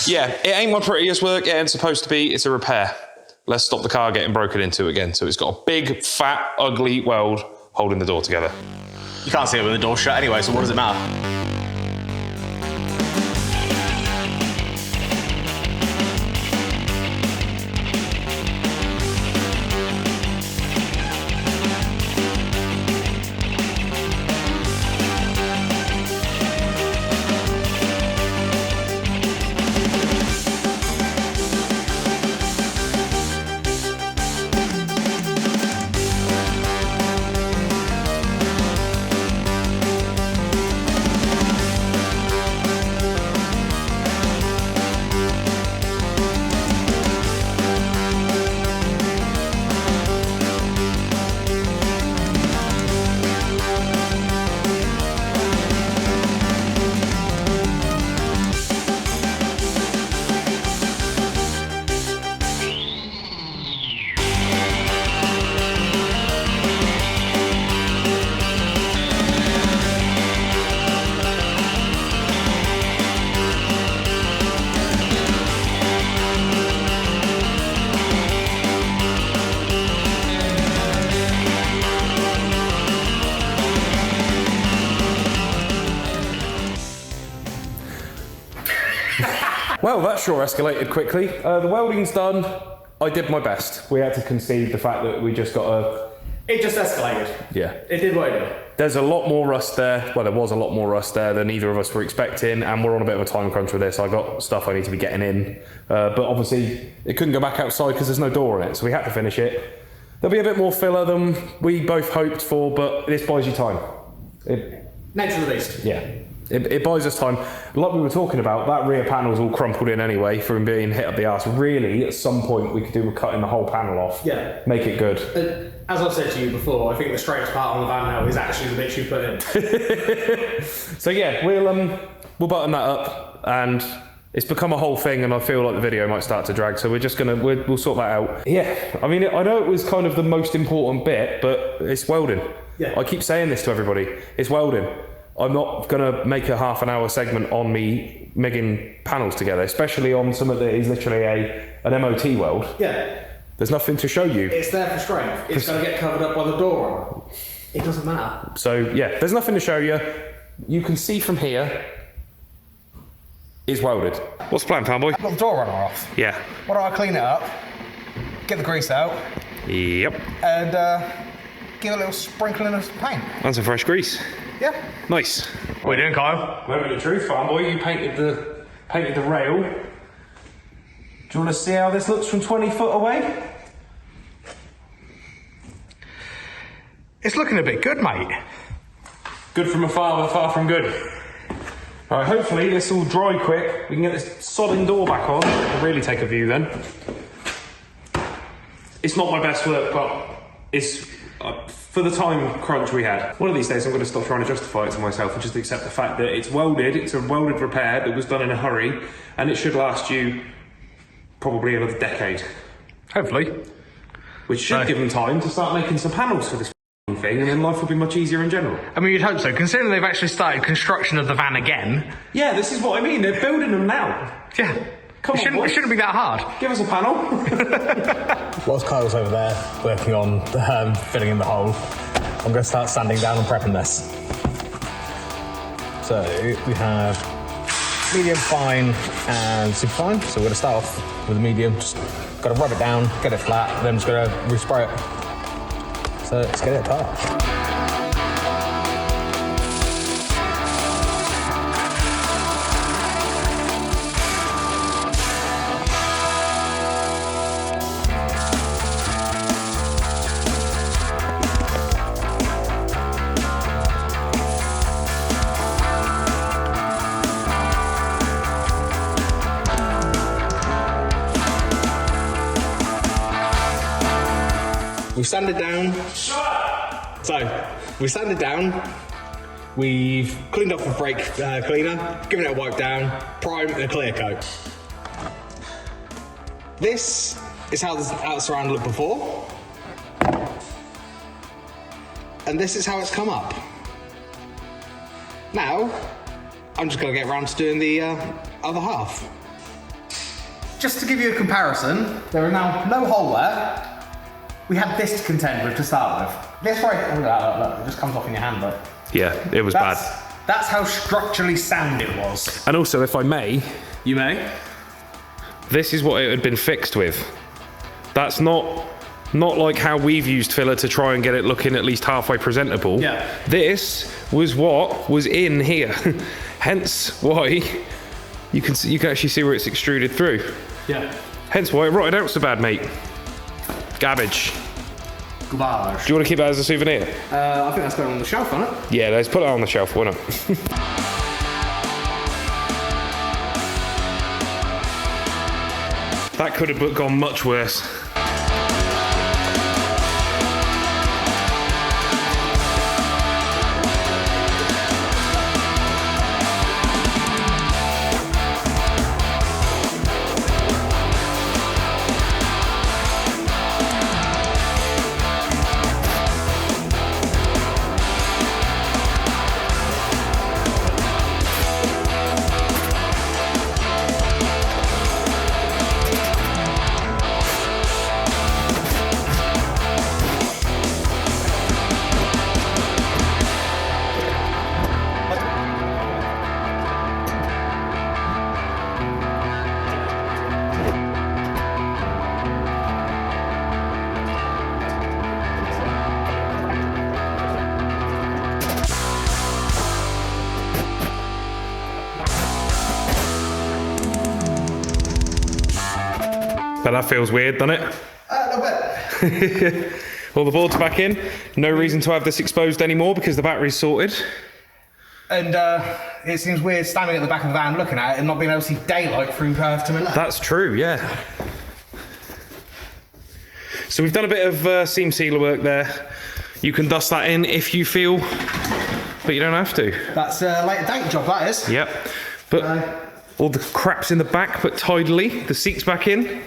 Yeah, it ain't my prettiest work. It ain't supposed to be. It's a repair. Let's stop the car getting broken into again. So it's got a big, fat, ugly weld holding the door together. You can't see it with the door shut anyway, so what does it matter? Well, that sure escalated quickly. The welding's done. I did my best. We had to concede the fact that we just got a... It just escalated. Yeah. It did what it did. There's a lot more rust there. Well, there was a lot more rust there than either of us were expecting, and we're on a bit of a time crunch with this. I got stuff I need to be getting in. But obviously, it couldn't go back outside because there's no door in it, so we had to finish it. There'll be a bit more filler than we both hoped for, but this buys you time. Nature of the beast. Yeah. It buys us time. Like we were talking about, that rear panel's all crumpled in anyway from being hit up the arse. Really, at some point, we could do with cutting the whole panel off. Yeah. Make it good. As I've said to you before, I think the straightest part on the van now is actually the bits you put in. So yeah, we'll button that up, and it's become a whole thing, and I feel like the video might start to drag, so we're just gonna, we'll sort that out. Yeah, I mean, I know it was kind of the most important bit, but it's welding. Yeah. I keep saying this to everybody, it's welding. I'm not gonna make a half-an-hour segment on me MIGging panels together, especially on something that is literally an MOT weld. Yeah. There's nothing to show you. It's there for strength. It's going to get covered up by the door. It doesn't matter. So yeah, there's nothing to show you. You can see from here, it's welded. What's the plan, fanboy? I've got the door runner off. Yeah. Why don't I clean it up, get the grease out, Yep. and give it a little sprinkling of paint. And some fresh grease. Yeah. Nice. What are you doing, Kyle? Moment of truth, fanboy. You painted the rail. Do you want to see how this looks from 20 foot away? It's looking a bit good, mate. Good from afar, but far from good. All right, hopefully this will dry quick. We can get this sodding door back on. I'll really take a view then. It's not my best work, but it's for the time crunch we had, one of these days I'm going to stop trying to justify it to myself and just accept the fact that it's welded, it's a welded repair that was done in a hurry, and it should last you probably another decade. Hopefully. Which should give them time to start making some panels for this thing, and then life will be much easier in general. I mean, you'd hope so, considering they've actually started construction of the van again. Yeah, this is what I mean, they're building them now. Yeah. It shouldn't be that hard. Give us a panel. Whilst Kyle's over there working on filling in the hole, I'm going to start sanding down and prepping this. So we have medium, fine and super fine. So we're going to start off with the medium. Just got to rub it down, get it flat, then just going to respray it. So let's get it apart. We've sanded down. So, we've sanded down. We've cleaned off with brake cleaner, given it a wipe down, prime and a clear coat. This is how the surround looked before. And this is how it's come up. Now, I'm just going to get around to doing the other half. Just to give you a comparison, there are now no hole there. We had this to contend with to start with. This right, look, it just comes off in your hand, but Yeah, it was bad. That's how structurally sound it was. And also, if I may, You may. this is what it had been fixed with. That's not like how we've used filler to try and get it looking at least halfway presentable. Yeah. This was what was in here. Hence why you can actually see where it's extruded through. Yeah. Hence why it rotted out so bad, mate. Garbage. Garbage. Do you want to keep that as a souvenir? I think that's going on the shelf, isn't it? Yeah, let's put that on the shelf, why not? That could have gone much worse. But that feels weird, doesn't it? A little bit. All the boards back in. No reason to have this exposed anymore because the battery's sorted. And it seems weird standing at the back of the van looking at it and not being able to see daylight through to my left. That's true, yeah. So we've done a bit of seam sealer work there. You can dust that in if you feel, but you don't have to. That's like a dank job, that is. Yep. But all the crap's in the back, put tidily. The seat's back in.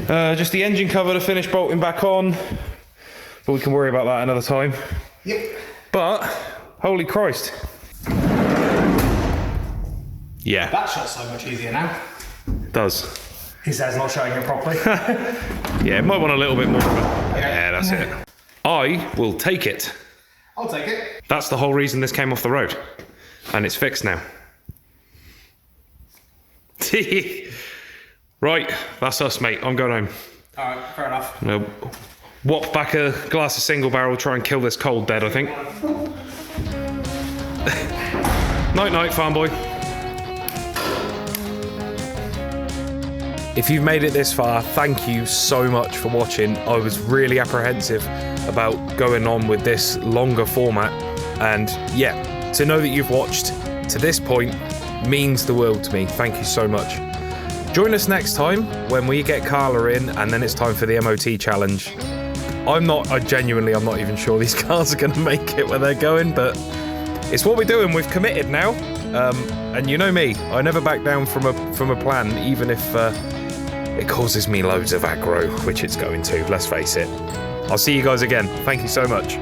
Just the engine cover to finish bolting back on. But we can worry about that another time. Yep. But, holy Christ. Yeah. That shot's so much easier now. It does. His head's not showing it properly. Yeah, it might want a little bit more. Yeah, that's it. I will take it. I'll take it. That's the whole reason this came off the road. And it's fixed now. Right, that's us, mate. I'm going home. Alright, fair enough. I'm gonna whop back a glass of single barrel, try and kill this cold dead, I think. Night night, farm boy. If you've made it this far, thank you so much for watching. I was really apprehensive about going on with this longer format, and yeah, to know that you've watched to this point means the world to me. Thank you so much. Join us next time when we get Carla in and then it's time for the MOT challenge. I'm not even sure these cars are going to make it where they're going, but it's what we're doing. We've committed now, and you know me, I never back down from a plan, even if it causes me loads of aggro, which it's going to, let's face it. I'll see you guys again. Thank you so much.